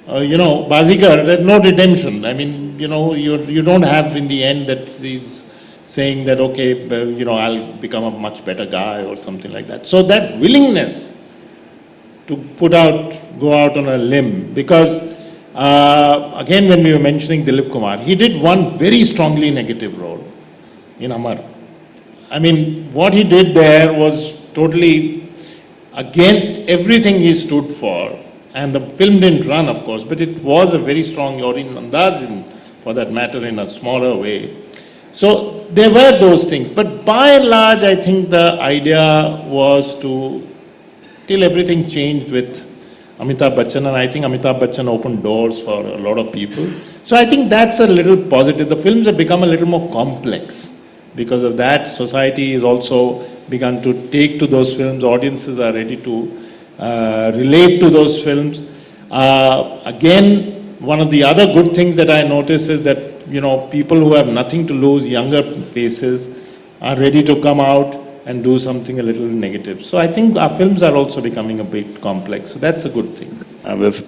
Bazigar, there's no redemption. I mean, you don't have in the end that he's saying that, okay, I'll become a much better guy or something like that. So that willingness to go out on a limb, because again, when we were mentioning Dilip Kumar, he did one very strongly negative role in Amar. I mean, what he did there was totally against everything he stood for. And the film didn't run, of course, but it was a very strong, or in Andaz, for that matter, in a smaller way. So there were those things. But by and large, I think the idea was till everything changed with Amitabh Bachchan, and I think Amitabh Bachchan opened doors for a lot of people. So I think that's a little positive. The films have become a little more complex. Because of that, society has also begun to take to those films. Audiences are ready to relate to those films. Again, one of the other good things that I notice is that, people who have nothing to lose, younger faces, are ready to come out and do something a little negative. So I think our films are also becoming a bit complex. So that's a good thing.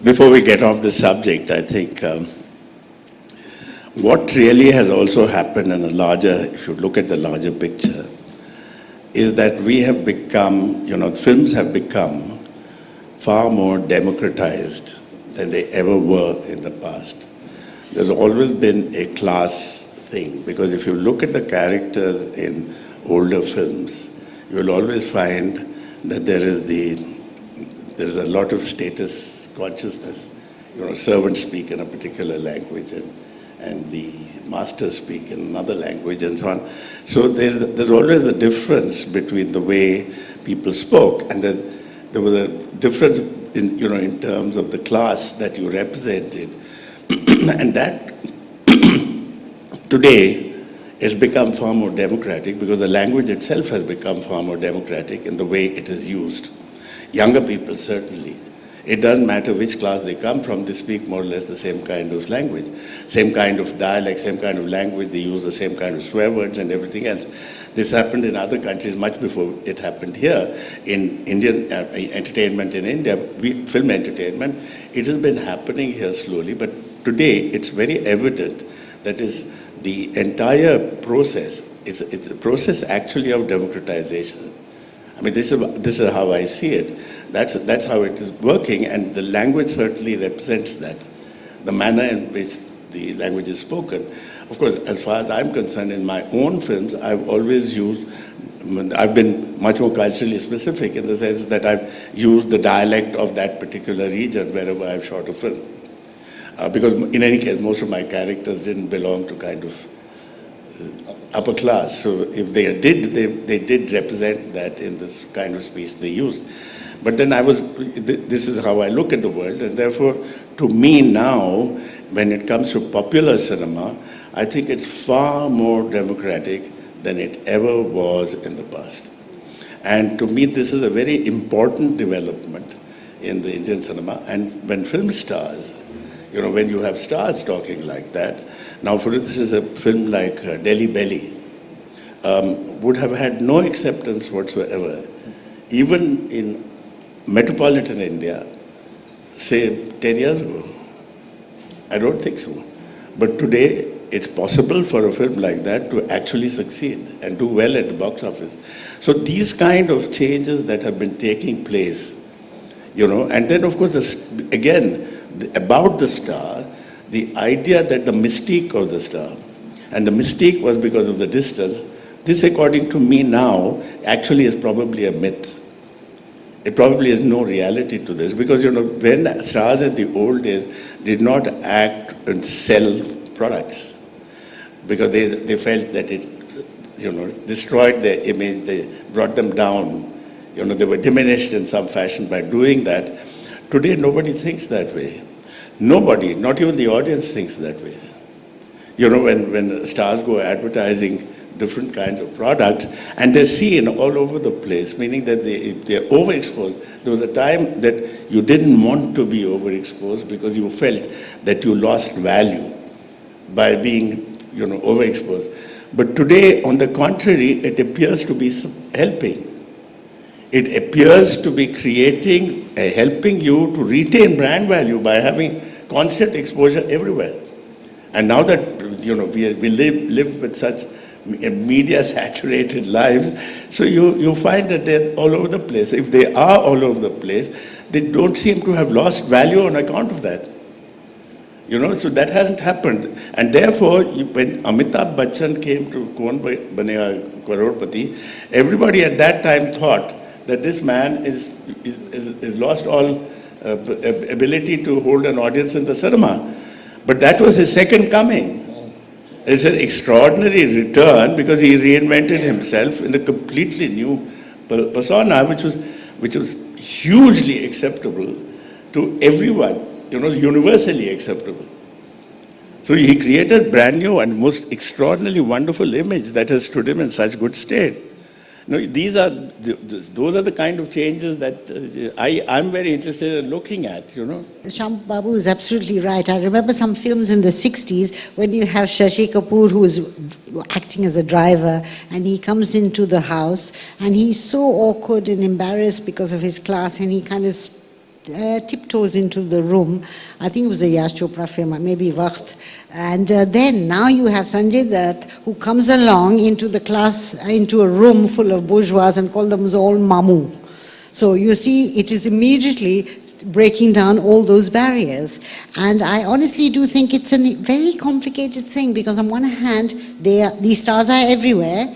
Before we get off the subject, I think what really has also happened in a larger, if you look at the larger picture, is that we have become, films have become far more democratized than they ever were in the past. There's always been a class thing, because if you look at the characters in older films, you will always find that there is a lot of status consciousness. Servants speak in a particular language, and the masters speak in another language, and so on. So there's always a difference between the way people spoke, and there was a difference in terms of the class that you represented, and that today has become far more democratic, because the language itself has become far more democratic in the way it is used. Younger people, certainly. It doesn't matter which class they come from, they speak more or less the same kind of language, same kind of dialect, same kind of language, they use the same kind of swear words and everything else. This happened in other countries much before it happened here. In Indian entertainment in India, film entertainment, it has been happening here slowly, but today it's very evident that is the entire process, it's a process actually of democratization. I mean, this is how I see it. That's how it is working, and the language certainly represents that, the manner in which the language is spoken. Of course, as far as I'm concerned, in my own films, I've been much more culturally specific in the sense that I've used the dialect of that particular region wherever I've shot a film. Because in any case, most of my characters didn't belong to kind of upper class. So if they did, they did represent that in this kind of speech they used. But then this is how I look at the world, and therefore, to me now, when it comes to popular cinema, I think it's far more democratic than it ever was in the past. And to me, this is a very important development in the Indian cinema. And when film stars, when you have stars talking like that, now for instance, a film like Delhi Belly would have had no acceptance whatsoever, even in metropolitan India, say 10 years ago. I don't think so. But today, it's possible for a film like that to actually succeed and do well at the box office. So these kind of changes that have been taking place, and then of course, about the star, the idea that the mystique of the star, and the mystique was because of the distance, this according to me now actually is probably a myth. It probably has no reality to this, because when stars in the old days did not act and sell products, because they felt that it destroyed their image, they brought them down, they were diminished in some fashion by doing that. Today nobody thinks that way. Nobody, not even the audience, thinks that way. When stars go advertising different kinds of products, and they're seen all over the place, meaning that they're overexposed. There was a time that you didn't want to be overexposed because you felt that you lost value by being, overexposed. But today, on the contrary, it appears to be helping. It appears to be helping you to retain brand value by having constant exposure everywhere. And now that, we live with such media-saturated lives, so you find that they're all over the place. If they are all over the place, they don't seem to have lost value on account of that. So that hasn't happened. And therefore, when Amitabh Bachchan came to Kaun Banega Crorepati, everybody at that time thought that this man is lost all ability to hold an audience in the cinema. But that was his second coming. It's an extraordinary return because he reinvented himself in a completely new persona, which was hugely acceptable to everyone, universally acceptable. So he created a brand new and most extraordinarily wonderful image that has stood him in such good state. Those are the kind of changes that I'm very interested in looking at, Shyam Babu is absolutely right. I remember some films in the 60s when you have Shashi Kapoor, who is acting as a driver, and he comes into the house and he's so awkward and embarrassed because of his class, and he kind of tiptoes into the room. I think it was a Yash Chopra film, maybe Waqt. And then now you have Sanjay Dutt, who comes along into the class, into a room full of bourgeois and call them all mamu. So you see, it is immediately breaking down all those barriers. And I honestly do think it's a very complicated thing, because on one hand, these stars are everywhere,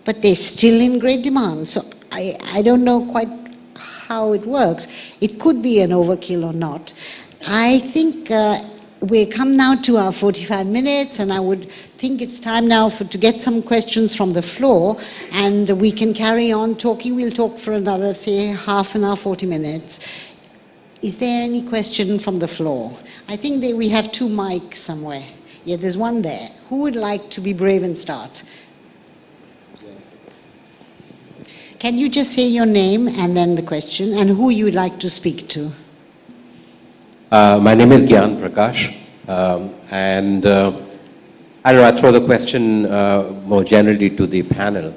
but they're still in great demand. So I don't know quite how it works. It could be an overkill or not. I think we come now to our 45 minutes, and I would think it's time now to get some questions from the floor, and we can carry on talking. We'll talk for another, say, half an hour, 40 minutes. Is there any question from the floor? I think we have two mics somewhere. Yeah, there's one there. Who would like to be brave and start? Can you just say your name and then the question, and who you would like to speak to? My name is Gyan Prakash, and I don't know, I throw the question more generally to the panel.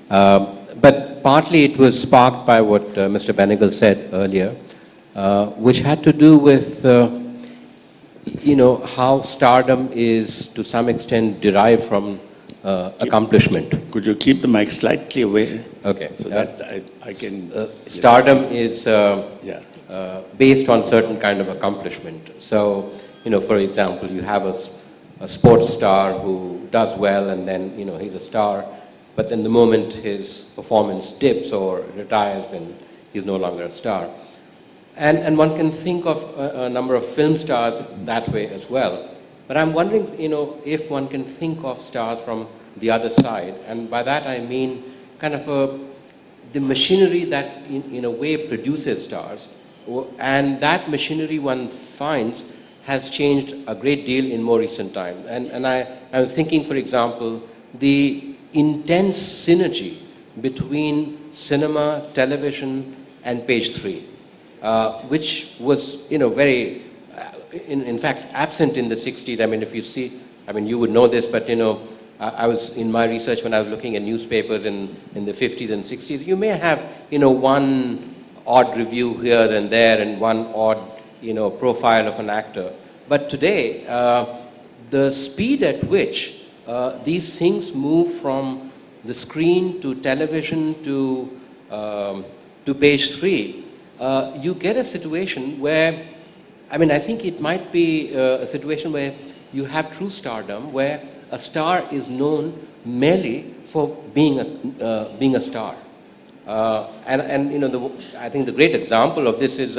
But partly it was sparked by what Mr. Benegal said earlier, which had to do with, how stardom is to some extent derived from accomplishment. Could you keep the mic slightly away? Okay. So that I can... Stardom is based on certain kind of accomplishment. So, for example, you have a sports star who does well, and then, he's a star, but then the moment his performance dips or retires, then he's no longer a star. And one can think of a number of film stars that way as well. But I'm wondering, if one can think of stars from the other side, and by that I mean kind of the machinery that in a way produces stars, and that machinery one finds has changed a great deal in more recent times. And I was thinking, for example, the intense synergy between cinema, television, and Page 3, which was, very, in fact, absent in the 60s. I mean, if you see, you would know this, but, I was, in my research, when I was looking at newspapers in the 50s and 60s, you may have, one odd review here and there and one odd, profile of an actor. But today, the speed at which these things move from the screen to television to Page 3, you get a situation where, I think it might be a situation where you have true stardom, where a star is known merely for being a star. I think the great example of this is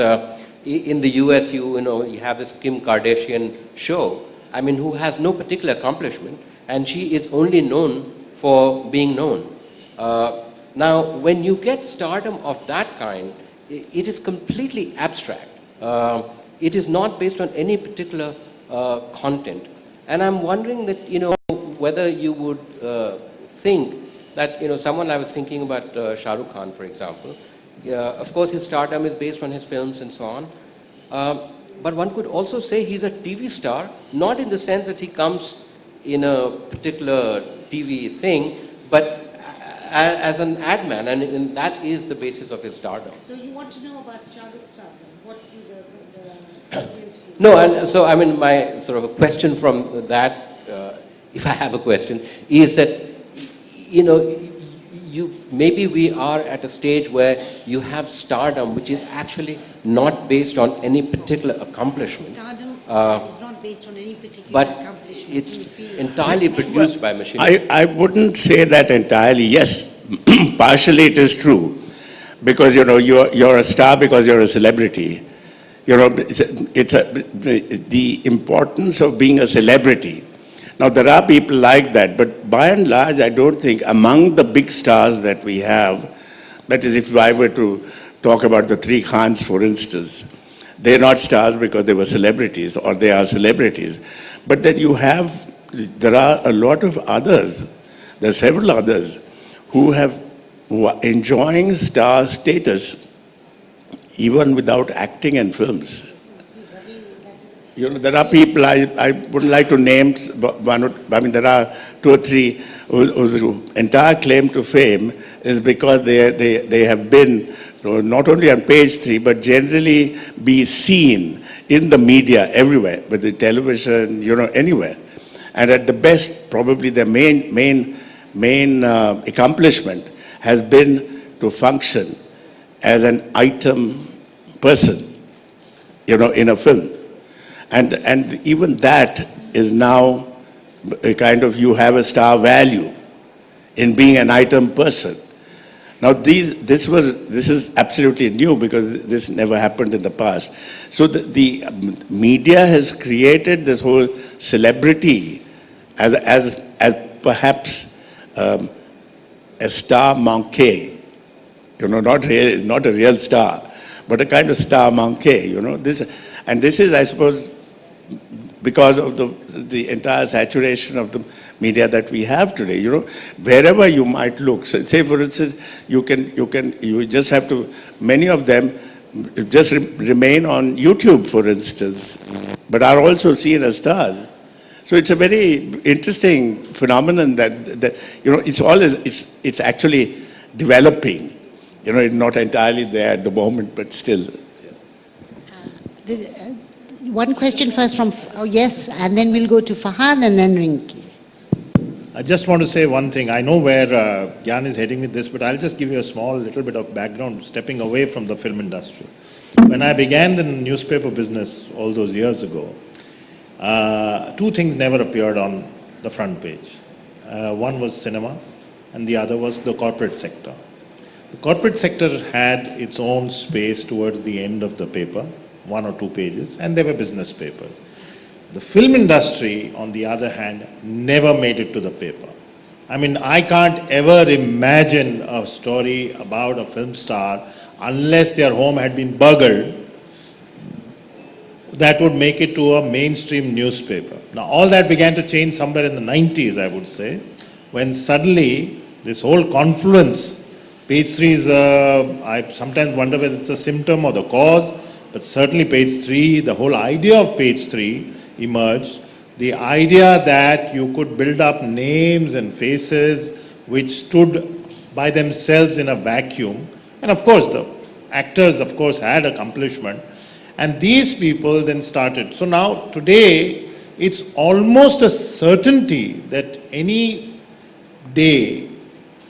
in the US, you have this Kim Kardashian show, who has no particular accomplishment, and she is only known for being known. Now, when you get stardom of that kind, it is completely abstract. It is not based on any particular content. And I'm wondering that, whether you would think that, someone I was thinking about Shah Rukh Khan, for example. Of course, his stardom is based on his films and so on. But one could also say he's a TV star, not in the sense that he comes in a particular TV thing, but as an ad man, and that is the basis of his stardom. So you want to know about Shah Rukh's stardom? What do the audience feel? No, and so I mean, my sort of a question from that, if I have a question, is that, maybe we are at a stage where you have stardom which is actually not based on any particular accomplishment. Stardom is not based on any particular But accomplishment. it's You feel- entirely produced by machinery. I wouldn't say that entirely. Yes, partially it is true, because you're a star because you're a celebrity. The importance of being a celebrity. Now there are people like that, but by and large, I don't think among the big stars that we have, that is, if I were to talk about the three Khans, for instance, they're not stars because they were celebrities, or they are celebrities, but that there are a lot of others, there are several others who are enjoying star status even without acting in films. There are people, I wouldn't like to name one, there are two or three whose entire claim to fame is because they have been not only on page 3, but generally be seen in the media everywhere, whether television, anywhere. And at the best, probably the main accomplishment has been to function as an item person, in a film. And even that is now a kind of, you have a star value in being an item person. Now this is absolutely new, because this never happened in the past. So the media has created this whole celebrity as perhaps a star manqué, not a real star, but a kind of star manqué, This is, I suppose, because of the entire saturation of the media that we have today. Wherever you might look, say for instance, you just have to, many of them just remain on YouTube, for instance, but are also seen as stars. So it's a very interesting phenomenon that it's actually developing. It's not entirely there at the moment, but still. One question first from, yes, and then we'll go to Fahad and then Rinki. I just want to say one thing. I know where Gyan is heading with this, but I'll just give you a small little bit of background, stepping away from the film industry. When I began the newspaper business all those years ago, two things never appeared on the front page. One was cinema, and the other was the corporate sector. The corporate sector had its own space towards the end of the paper, 1 or 2 pages, and they were business papers. The film industry, on the other hand, never made it to the paper. I mean, I can't ever imagine a story about a film star unless their home had been burgled that would make it to a mainstream newspaper. Now, all that began to change somewhere in the 90s, I would say, when suddenly this whole confluence, page 3 is I sometimes wonder whether it's a symptom or the cause, but certainly page 3, the whole idea of page 3 emerged. The idea that you could build up names and faces which stood by themselves in a vacuum. And of course, the actors, of course, had accomplishment. And these people then started. So now, today, it's almost a certainty that any day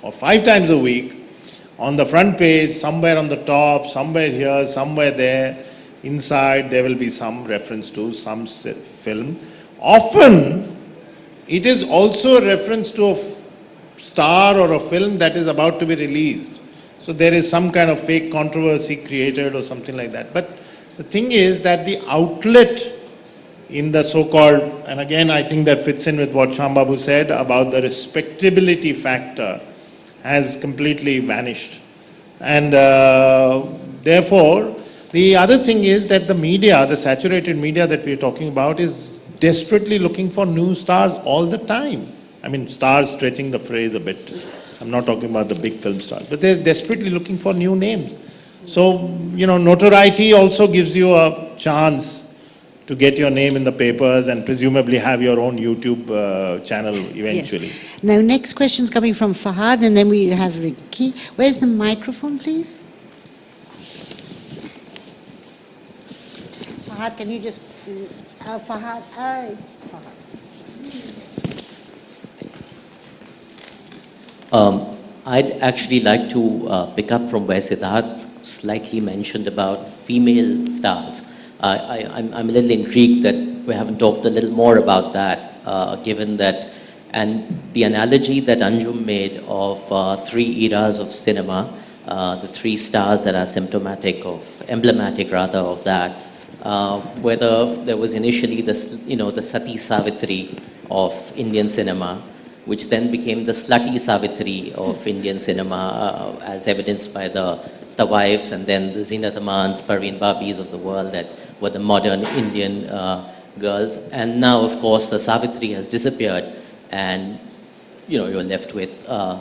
or 5 times a week, on the front page, somewhere on the top, somewhere here, somewhere there, inside there will be some reference to some film. Often, it is also a reference to a star or a film that is about to be released. So there is some kind of fake controversy created or something like that. But the thing is that the outlet in the so-called, and again I think that fits in with what Shyam Babu said about the respectability factor, has completely vanished. And therefore, the other thing is that the media, the saturated media that we're talking about, is desperately looking for new stars all the time. I mean, stars stretching the phrase a bit. I'm not talking about the big film stars, but they're desperately looking for new names. So, notoriety also gives you a chance to get your name in the papers and presumably have your own YouTube channel eventually. Yes. Now, next question's coming from Fahad, and then we have Ricky. Where's the microphone, please? Fahad, can you just... Fahad, it's Fahad. I'd actually like to pick up from where Sidharth slightly mentioned about female stars. I'm a little intrigued that we haven't talked a little more about that, given that, and the analogy that Anjum made of 3 eras of cinema, the 3 stars that are emblematic of that, whether there was initially the Sati Savitri of Indian cinema, which then became the slutty Savitri of Indian cinema, as evidenced by the wives and then the Zinat Amans, Parveen Babis of the world that were the modern Indian girls. And now, of course, the Savitri has disappeared and, you're left with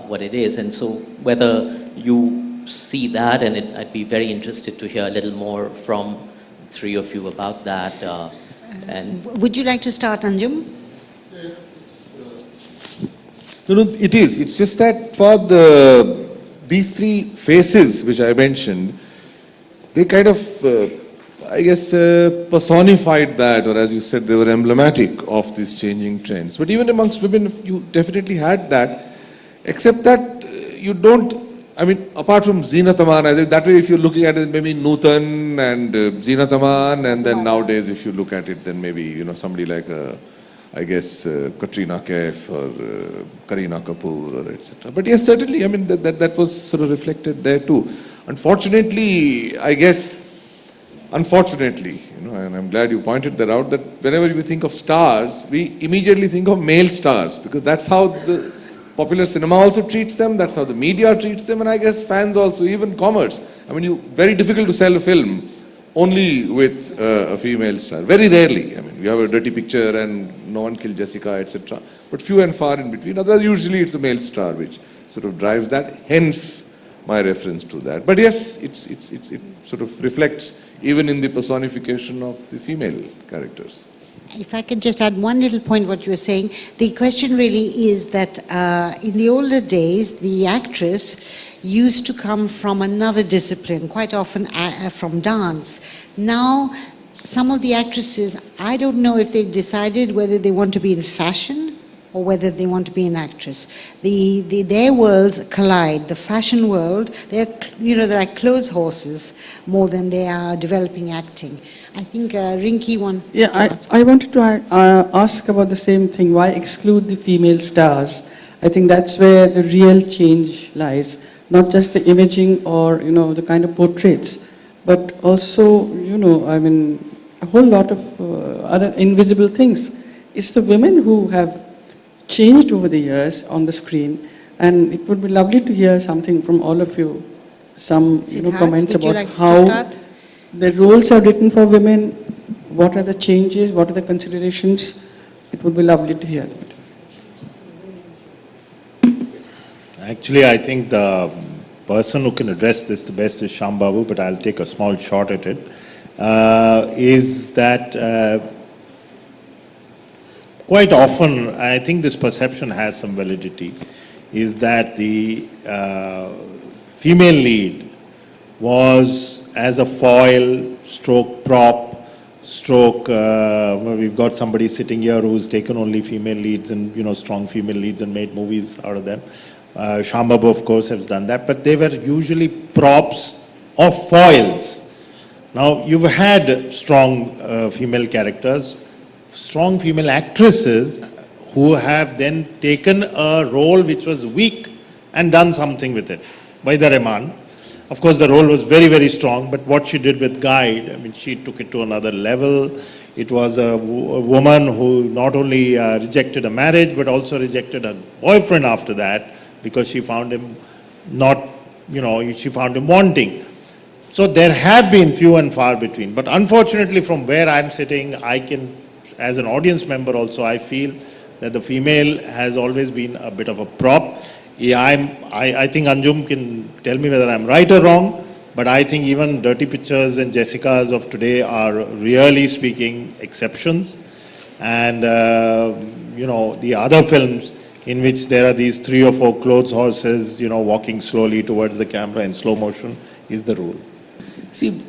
what it is. And so whether you see that, and I'd be very interested to hear a little more from the 3 of you about that. And would you like to start, Anjum? It is. It's just that for these 3 faces which I mentioned, they kind of, personified that, or as you said, they were emblematic of these changing trends. But even amongst women, you definitely had that, except that you don't, apart from Zinat Aman, that way if you're looking at it, maybe Nutan and Zinat Aman, and then nowadays if you look at it, then maybe, somebody like Katrina Kaif or Kareena Kapoor or etc. But yes, certainly, that was sort of reflected there too. Unfortunately, and I'm glad you pointed that out, that whenever we think of stars, we immediately think of male stars, because that's how the popular cinema also treats them, that's how the media treats them, and I guess fans also, even commerce. Very difficult to sell a film only with a female star. Very rarely. You have a dirty picture and No One Killed Jessica, etc. But few and far in between. Otherwise, usually it's a male star which sort of drives that. Hence my reference to that. But yes, it sort of reflects even in the personification of the female characters. If I can just add one little point what you were saying, the question really is that in the older days, the actress used to come from another discipline, quite often from dance. Now, some of the actresses, I don't know if they've decided whether they want to be in fashion or whether they want to be an actress. Their worlds collide. The fashion world, they're like clothes horses more than they are developing acting. I think Rinki wanted to ask. I wanted to ask about the same thing. Why exclude the female stars? I think that's where the real change lies. Not just the imaging or, the kind of portraits, but also, a whole lot of other invisible things. It's the women who have changed over the years on the screen, and it would be lovely to hear something from all of you, some Sidharth, comments would you about like to how start? the roles are written for women, what are the changes, what are the considerations. It would be lovely to hear that. Actually, I think the person who can address this the best is Shyam Babu, but I'll take a small shot at it. Is that quite often, I think this perception has some validity, is that the female lead was as a foil, stroke prop, stroke, we've got somebody sitting here who's taken only female leads and, strong female leads and made movies out of them. Shyam Babu, of course, has done that, but they were usually props or foils. Now, you've had strong female characters, strong female actresses who have then taken a role which was weak and done something with it. Vaida Rahman, of course, the role was very, very strong, but what she did with Guide, she took it to another level. It was a woman who not only rejected a marriage, but also rejected her boyfriend after that, because she found him she found him wanting. So there have been few and far between. But unfortunately, from where I'm sitting, I can, as an audience member also, I feel that the female has always been a bit of a prop. Yeah, I think Anjum can tell me whether I'm right or wrong, but I think even Dirty Pictures and Jessicas of today are, really speaking, exceptions. And, the other films in which there are these 3 or 4 clothes horses, walking slowly towards the camera in slow motion is the rule. See,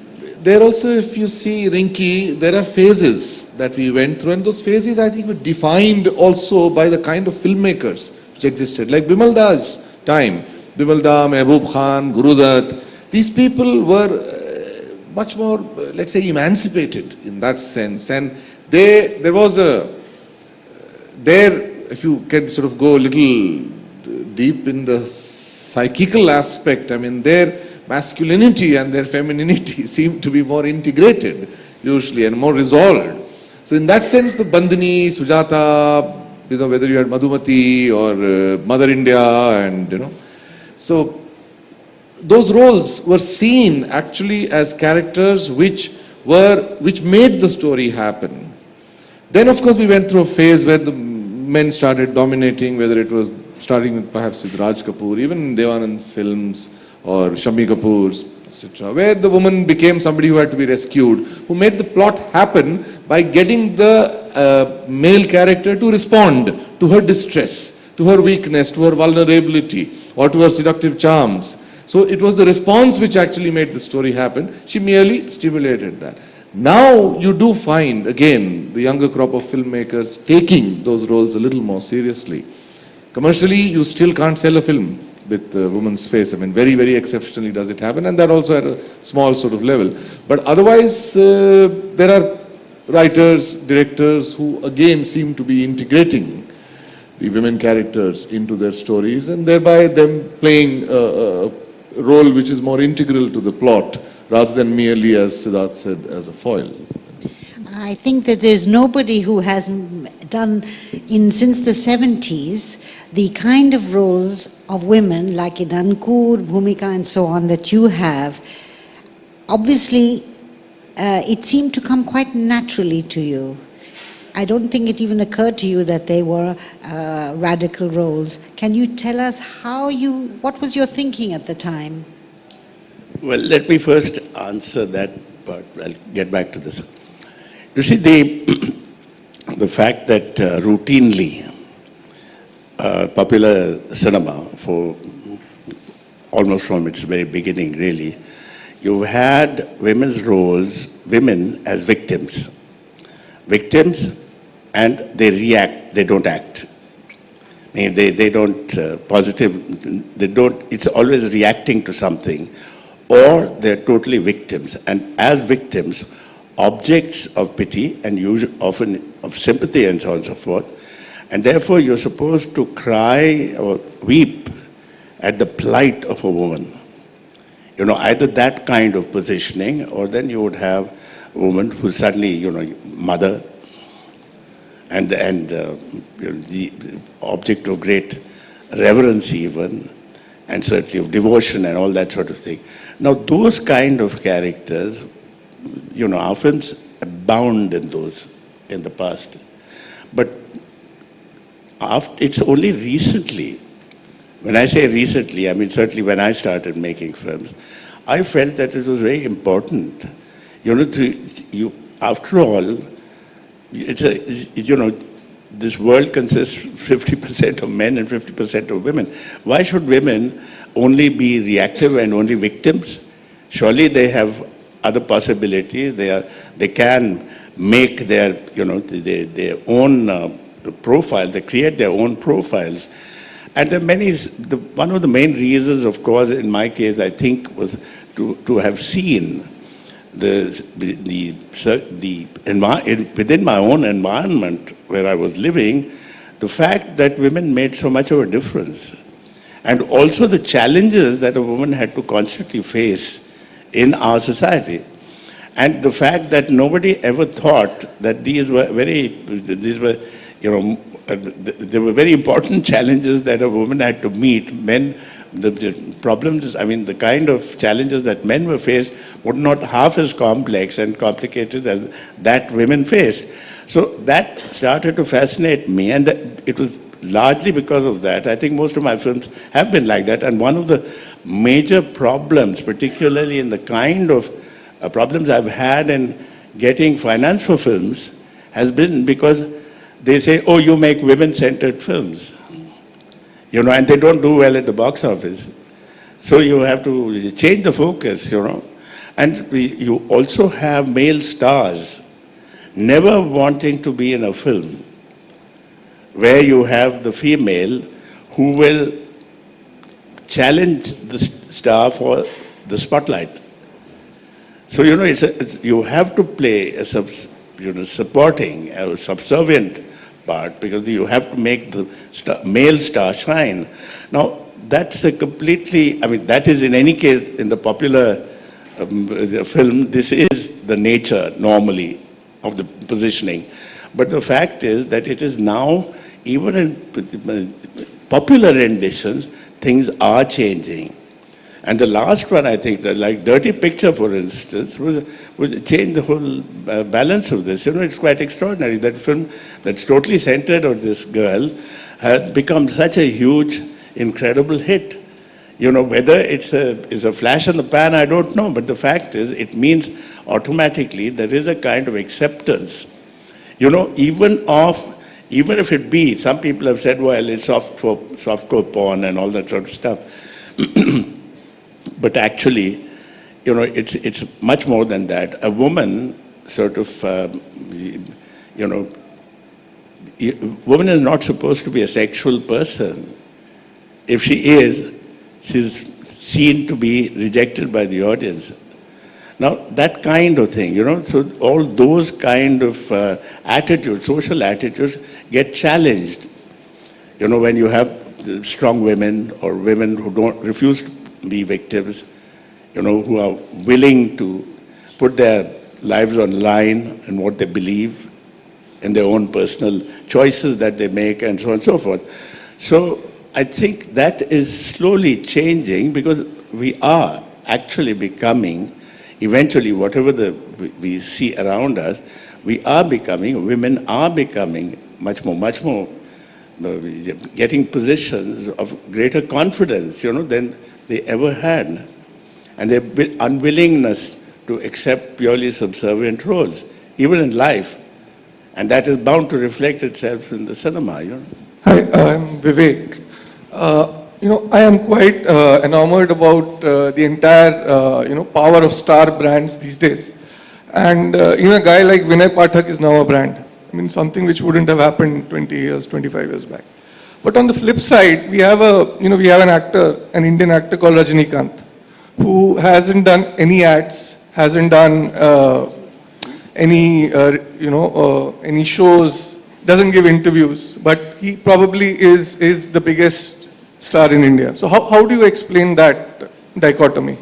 there also, if you see Rinki, there are phases that we went through, and those phases I think were defined also by the kind of filmmakers which existed. Like Bimal Da's time, Bimal Da, Mehboob Khan, Gurudat, these people were much more, let's say, emancipated in that sense. And there was if you can sort of go a little deep in the psychical aspect, I mean, their masculinity and their femininity seem to be more integrated, usually, and more resolved. So in that sense, the Bandhani, Sujata, whether you had Madhumati or Mother India, and, so those roles were seen actually as characters which made the story happen. Then, of course, we went through a phase where the men started dominating, whether it was starting with perhaps with Raj Kapoor, even in Devanand's films, or Shami Kapoor's, etc., where the woman became somebody who had to be rescued, who made the plot happen by getting the male character to respond to her distress, to her weakness, to her vulnerability, or to her seductive charms. So it was the response which actually made the story happen. She merely stimulated that. Now you do find, again, the younger crop of filmmakers taking those roles a little more seriously. Commercially, you still can't sell a film with a woman's face. I mean, very, very exceptionally does it happen, and that also at a small sort of level. But otherwise, there are writers, directors who again seem to be integrating the women characters into their stories, and thereby them playing a role which is more integral to the plot, rather than merely, as Sidharth said, as a foil. I think that there's nobody who has done, since the 70s, the kind of roles of women, like in Ankur, Bhumika and so on, that you have. Obviously, it seemed to come quite naturally to you. I don't think it even occurred to you that they were radical roles. Can you tell us what was your thinking at the time? Well, let me first answer that part. I'll get back to this. You see, the fact that routinely popular cinema, for almost from its very beginning, really, you've had women's roles, women as victims. Victims, and they react, they don't act. They don't it's always reacting to something, or they're totally victims. And as victims, objects of pity and often of sympathy and so on and so forth. And therefore you're supposed to cry or weep at the plight of a woman. Either that kind of positioning, or then you would have a woman who's suddenly, mother, and the object of great reverence even, and certainly of devotion and all that sort of thing. Now those kind of characters, our films abound in those in the past. But it's only recently, when I say recently, I mean certainly when I started making films, I felt that it was very important. After all, this world consists 50% of men and 50% of women. Why should women only be reactive and only victims? Surely they have other possibilities. They can make their own profile. They create their own profiles. And there are many. One of the main reasons, of course, in my case, I think, was to have seen within my own environment where I was living, the fact that women made so much of a difference, and also the challenges that a woman had to constantly face in our society, and the fact that nobody ever thought that these were very important challenges that a woman had to meet. Men, the problems, I mean, the kind of challenges that men were faced were not half as complex and complicated as that women faced. So that started to fascinate me, and it was largely because of that. I think most of my films have been like that, and one of the major problems, particularly in the kind of problems I've had in getting finance for films, has been because they say, oh, you make women-centered films, you know, and they don't do well at the box office. So you have to change the focus, you know. And you also have male stars never wanting to be in a film where you have the female who will challenge the star for the spotlight. So, you know, you have to play a supporting, a subservient part, because you have to make the male star shine. Now, that's a completely, I mean, that is in any case in the popular film, this is the nature normally of the positioning. But the fact is that it is now, even in popular renditions, things are changing. And the last one, I think, like Dirty Picture, for instance, was changed the whole balance of this. You know, it's quite extraordinary. That film that's totally centered on this girl had become such a huge, incredible hit. You know, whether it's a flash in the pan, I don't know. But the fact is, it means automatically there is a kind of acceptance. You know, even if it be, some people have said, well, it's softcore porn and all that sort of stuff. But actually, you know, it's much more than that. A woman sort of, you know, woman is not supposed to be a sexual person. If she is, she's seen to be rejected by the audience. Now, that kind of thing, you know, so all those kind of attitudes, social attitudes, get challenged. You know, when you have strong women or women who refuse to be victims, you know, who are willing to put their lives on line and what they believe in their own personal choices that they make and so on and so forth. So I think that is slowly changing, because we are actually becoming, eventually, whatever we see around us, women are becoming much more, getting positions of greater confidence, you know, than they ever had. And their unwillingness to accept purely subservient roles, even in life. And that is bound to reflect itself in the cinema, you know. Hi, I'm Vivek. You know, I am quite enamored about the entire, you know, power of star brands these days. And even a guy like Vinay Pathak is now a brand. I mean, something which wouldn't have happened 20 years, 25 years back. But on the flip side, we have an actor, an Indian actor called Rajinikanth, who hasn't done any ads, hasn't done any shows, doesn't give interviews, but he probably is the biggest star in India. So how do you explain that dichotomy?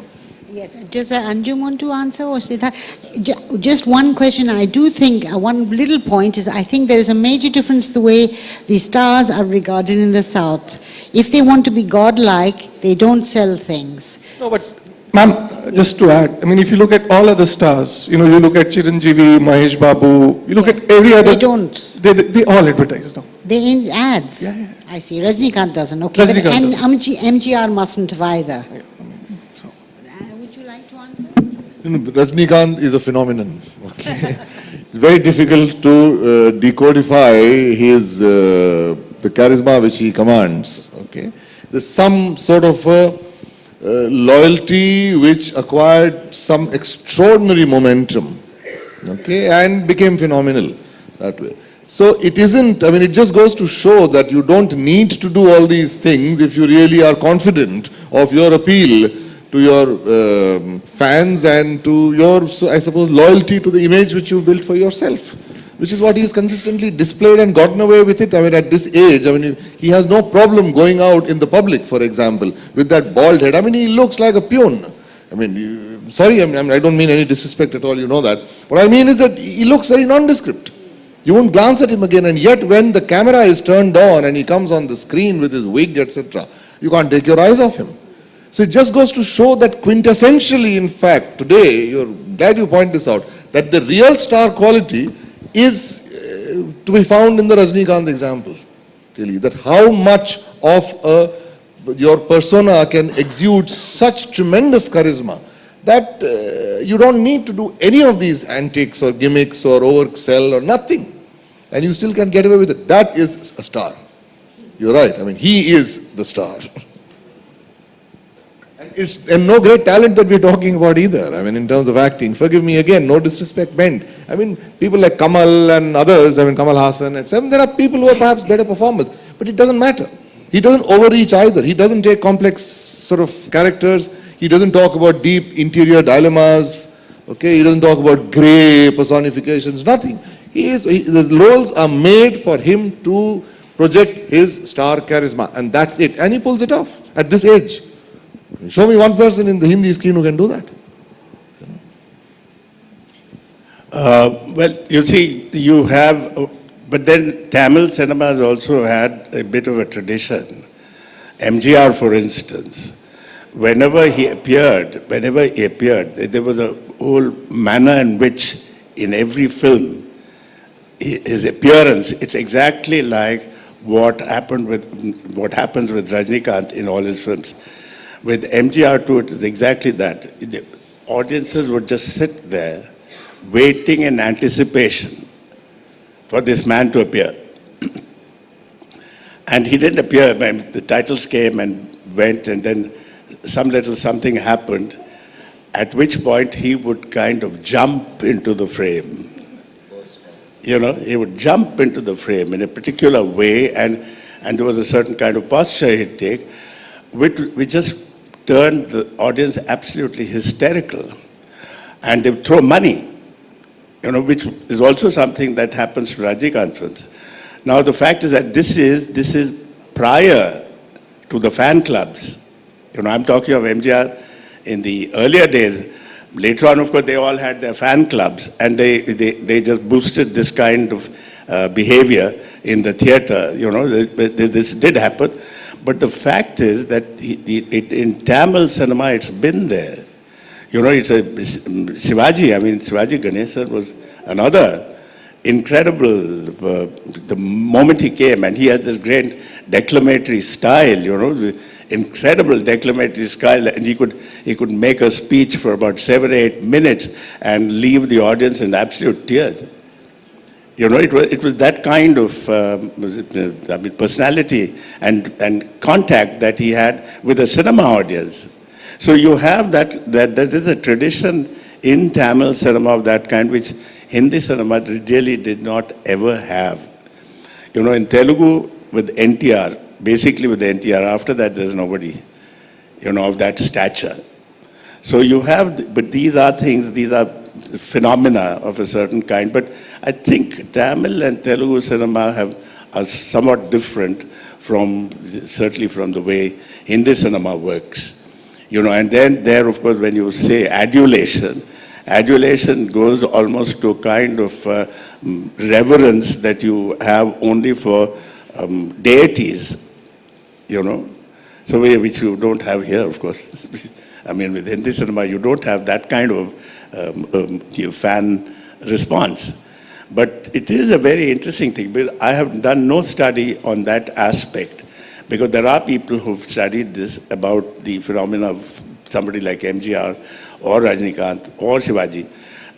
Yes, does Anjum want to answer, or Sidharth? Just one question. I do think, one little point is, I think there is a major difference the way the stars are regarded in the South. If they want to be godlike, they don't sell things. No, but ma'am, just to add, I mean, if you look at all other stars, you know, you look at Chiranjeevi, Mahesh Babu, you look at every other... They don't. They all advertise now. They in ads? Yeah. I see. Rajinikanth doesn't. Okay, Rajinikanth but MGR mustn't have either. Yeah. Would you like to answer? You know, Rajinikanth is a phenomenon. Okay, it's very difficult to decodify his the charisma which he commands. Okay, there's some sort of loyalty which acquired some extraordinary momentum. Okay, and became phenomenal that way. So it isn't, I mean, it just goes to show that you don't need to do all these things if you really are confident of your appeal to your fans and to your, I suppose, loyalty to the image which you built for yourself, which is what he has consistently displayed and gotten away with it. I mean, at this age, I mean, he has no problem going out in the public, for example, with that bald head. I mean, he looks like a peon. I mean, sorry, I mean, I don't mean any disrespect at all, you know that. What I mean is that he looks very nondescript. You won't glance at him again, and yet when the camera is turned on and he comes on the screen with his wig, etc., you can't take your eyes off him. So it just goes to show that quintessentially, in fact, today, you're glad you point this out, that the real star quality is to be found in the Rajnikant example, really, that how much of your persona can exude such tremendous charisma that you don't need to do any of these antics or gimmicks or oversell or nothing, and you still can get away with it. That is a star. You're right. I mean, he is the star. And no great talent that we're talking about either. I mean, in terms of acting, forgive me again, no disrespect meant. I mean, people like Kamal and others, I mean, Kamal Hassan, etc. There are people who are perhaps better performers, but it doesn't matter. He doesn't overreach either. He doesn't take complex sort of characters. He doesn't talk about deep interior dilemmas. Okay, he doesn't talk about grey personifications. Nothing. The roles are made for him to project his star charisma, and that's it. And he pulls it off at this age. Show me one person in the Hindi screen who can do that. Well, you see, you have, but then Tamil cinema has also had a bit of a tradition. MGR, for instance, whenever he appeared, there was a whole manner in which, in every film, his appearance, it's exactly like what happens with Rajnikant in all his films. With MGR too, it is exactly that. The audiences would just sit there, waiting in anticipation for this man to appear. And he didn't appear. The titles came and went, and then some little something happened, at which point he would kind of jump into the frame. You know, he would jump into the frame in a particular way, and there was a certain kind of posture he'd take, which just turned the audience absolutely hysterical. And they would throw money, you know, which is also something that happens to Rajnikant films. Now, the fact is that this is prior to the fan clubs. You know, I'm talking of MGR in the earlier days. Later on, of course, they all had their fan clubs, and they just boosted this kind of behavior in the theater. You know, this did happen. But the fact is that in Tamil cinema, it's been there. You know, it's Shivaji Ganesan was another incredible, the moment he came, and he had this great declamatory style, you know, incredible declamatory style, and he could make a speech for about 7 or 8 minutes and leave the audience in absolute tears. You know, it was that kind of personality and contact that he had with the cinema audience. So you have that there is a tradition in Tamil cinema of that kind, which Hindi cinema really did not ever have. You know, in Telugu with NTR, basically with NTR, after that there's nobody, you know, of that stature. So you have, but these are things, these are phenomena of a certain kind. But I think Tamil and Telugu cinema are somewhat different certainly from the way Hindi cinema works. You know, and then there, of course, when you say adulation goes almost to a kind of reverence that you have only for deities, you know, so which you don't have here, of course. I mean, with Hindi cinema, you don't have that kind of fan response. But it is a very interesting thing. But I have done no study on that aspect, because there are people who've studied this about the phenomena of somebody like MGR or Rajnikant or Shivaji.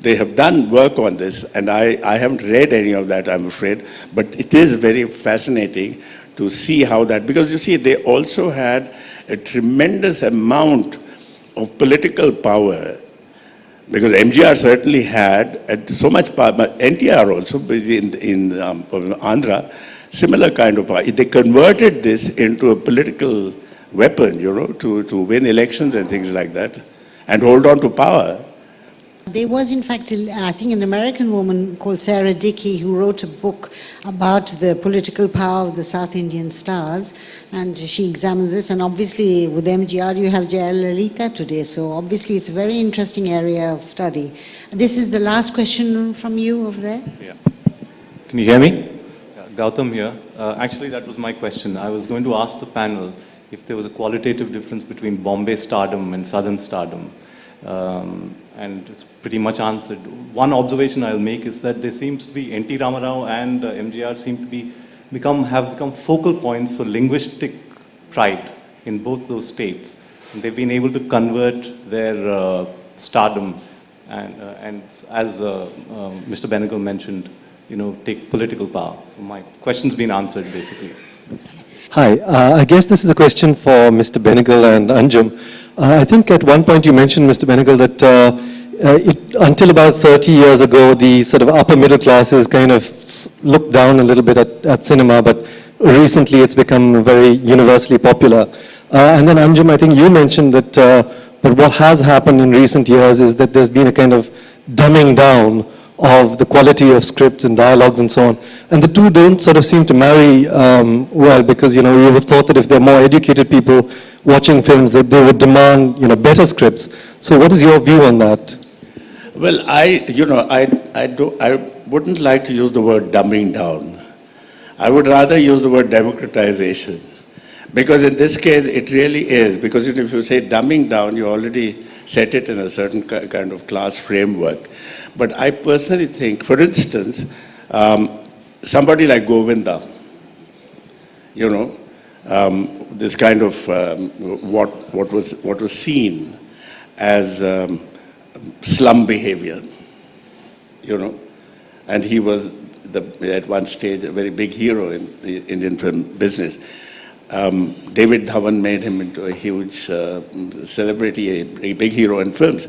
They have done work on this, and I haven't read any of that, I'm afraid. But it is very fascinating to see how that, because you see, they also had a tremendous amount of political power. Because MGR certainly had so much power, but NTR also, in Andhra, similar kind of power. They converted this into a political weapon, you know, to win elections and things like that, and hold on to power. There was, in fact, I think, an American woman called Sarah Dickey who wrote a book about the political power of the South Indian stars, and she examines this. And obviously, with MGR, you have Jayalalitha today, so obviously it's a very interesting area of study. This is the last question from you over there. Yeah. Can you hear me? Gautam here. Actually, that was my question. I was going to ask the panel if there was a qualitative difference between Bombay stardom and Southern stardom. and it's pretty much answered. One observation I'll make is that there seems to be N.T. Ramarao and MGR seem to have become focal points for linguistic pride in both those states. And they've been able to convert their stardom and as Mr. Benegal mentioned, take political power. So my question's been answered basically. Hi, I guess this is a question for Mr. Benegal and Anjum. I think at one point you mentioned, Mr. Benegal, that until about 30 years ago, the sort of upper middle classes kind of looked down a little bit at cinema, but recently it's become very universally popular. And then Anjum, I think you mentioned that but what has happened in recent years is that there's been a kind of dumbing down of the quality of scripts and dialogues and so on. And the two don't sort of seem to marry well, because, you would have thought that if there are more educated people watching films, that they would demand, better scripts. So what is your view on that? Well, I wouldn't like to use the word dumbing down. I would rather use the word democratization. Because in this case, it really is. Because if you say dumbing down, you already set it in a certain kind of class framework. But I personally think, for instance, somebody like Govinda, this kind of what was seen as slum behavior, and he was at one stage a very big hero in the Indian film business. David Dhawan made him into a huge celebrity, a big hero in films.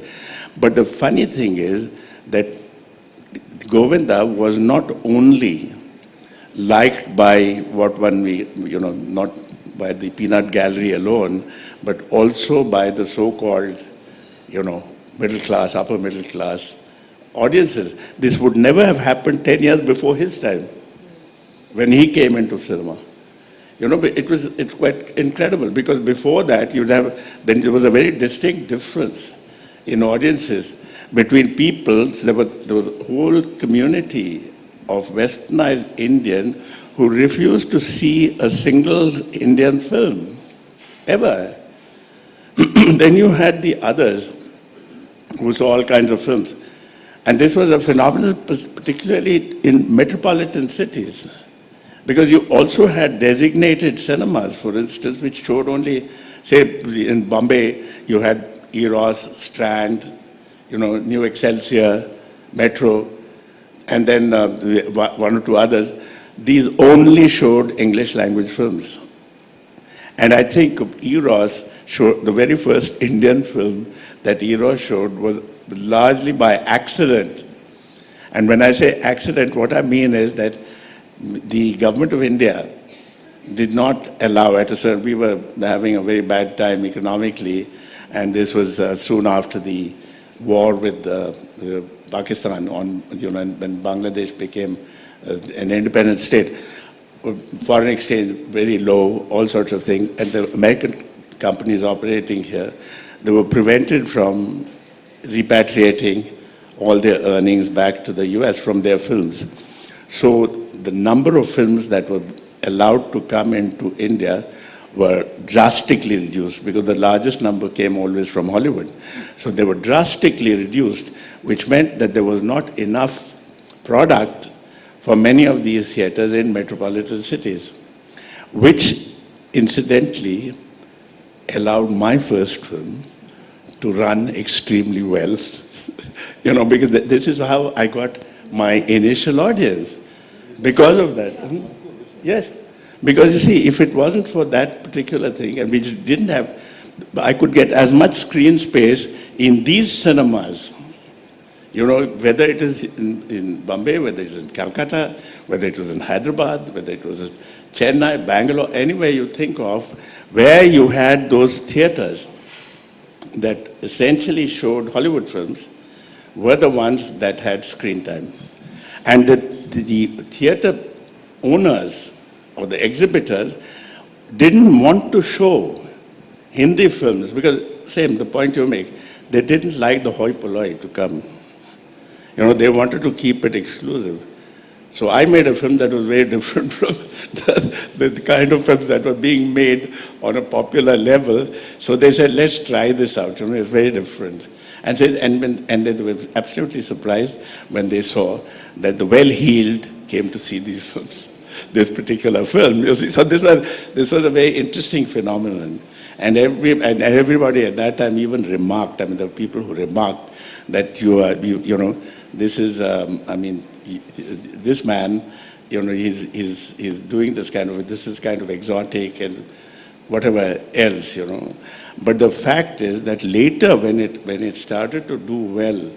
But the funny thing is that Govinda was not only liked by not by the peanut gallery alone, but also by the so-called, middle class, upper middle class audiences. This would never have happened 10 years before his time, when he came into cinema. It's quite incredible, because before that, then there was a very distinct difference in audiences between peoples. There was a whole community of westernized Indian who refused to see a single Indian film, ever. Then you had the others who saw all kinds of films. And this was a phenomenon particularly in metropolitan cities. Because you also had designated cinemas, for instance, which showed only, say, in Bombay, you had Eros, Strand, New Excelsior, Metro, and then one or two others. These only showed English language films. And I think Eros showed, the very first Indian film that Eros showed was largely by accident. And when I say accident, what I mean is that the government of India did not allow we were having a very bad time economically, and this was soon after the war with Pakistan when Bangladesh became an independent state. Foreign exchange very low, all sorts of things, and the American companies operating here, they were prevented from repatriating all their earnings back to the US from their films. So the number of films that were allowed to come into India were drastically reduced, because the largest number came always from Hollywood. So they were drastically reduced, which meant that there was not enough product for many of these theaters in metropolitan cities, which incidentally allowed my first film to run extremely well, because this is how I got my initial audience. Because of that. Yes. Because you see, if it wasn't for that particular thing, and we just didn't have, I could get as much screen space in these cinemas, whether it is in Bombay, whether it is in Calcutta, whether it was in Hyderabad, whether it was in Chennai, Bangalore, anywhere you think of, where you had those theaters that essentially showed Hollywood films, were the ones that had screen time. And the theater owners or the exhibitors didn't want to show Hindi films, because, same, the point you make, they didn't like the hoi polloi to come. They wanted to keep it exclusive. So I made a film that was very different from the kind of films that were being made on a popular level. So they said, let's try this out. It's very different. And they were absolutely surprised when they saw that the well-heeled came to see these films, this particular film. You see, so this was a very interesting phenomenon. And everybody at that time even remarked, I mean, there were people who remarked that this is, this man, he's doing this is kind of exotic and whatever else, But the fact is that later when it started to do well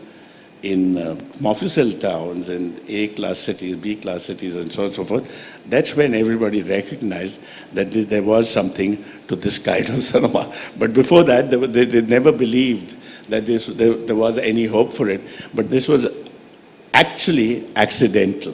in Mofussil towns and A-class cities, B-class cities and so on and so forth, that's when everybody recognized that there was something to this kind of cinema. But before that, they never believed that there was any hope for it. But this was actually accidental.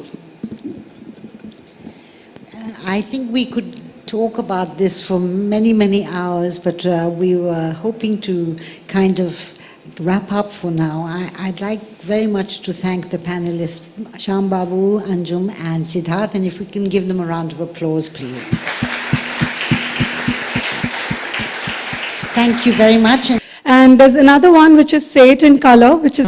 I think we could talk about this for many, many hours, but we were hoping to kind of wrap up for now. I'd like very much to thank the panelists, Shyam Babu, Anjum and Sidharth, and if we can give them a round of applause, please. Thank you very much. And there's another one which is Say It in Color, which is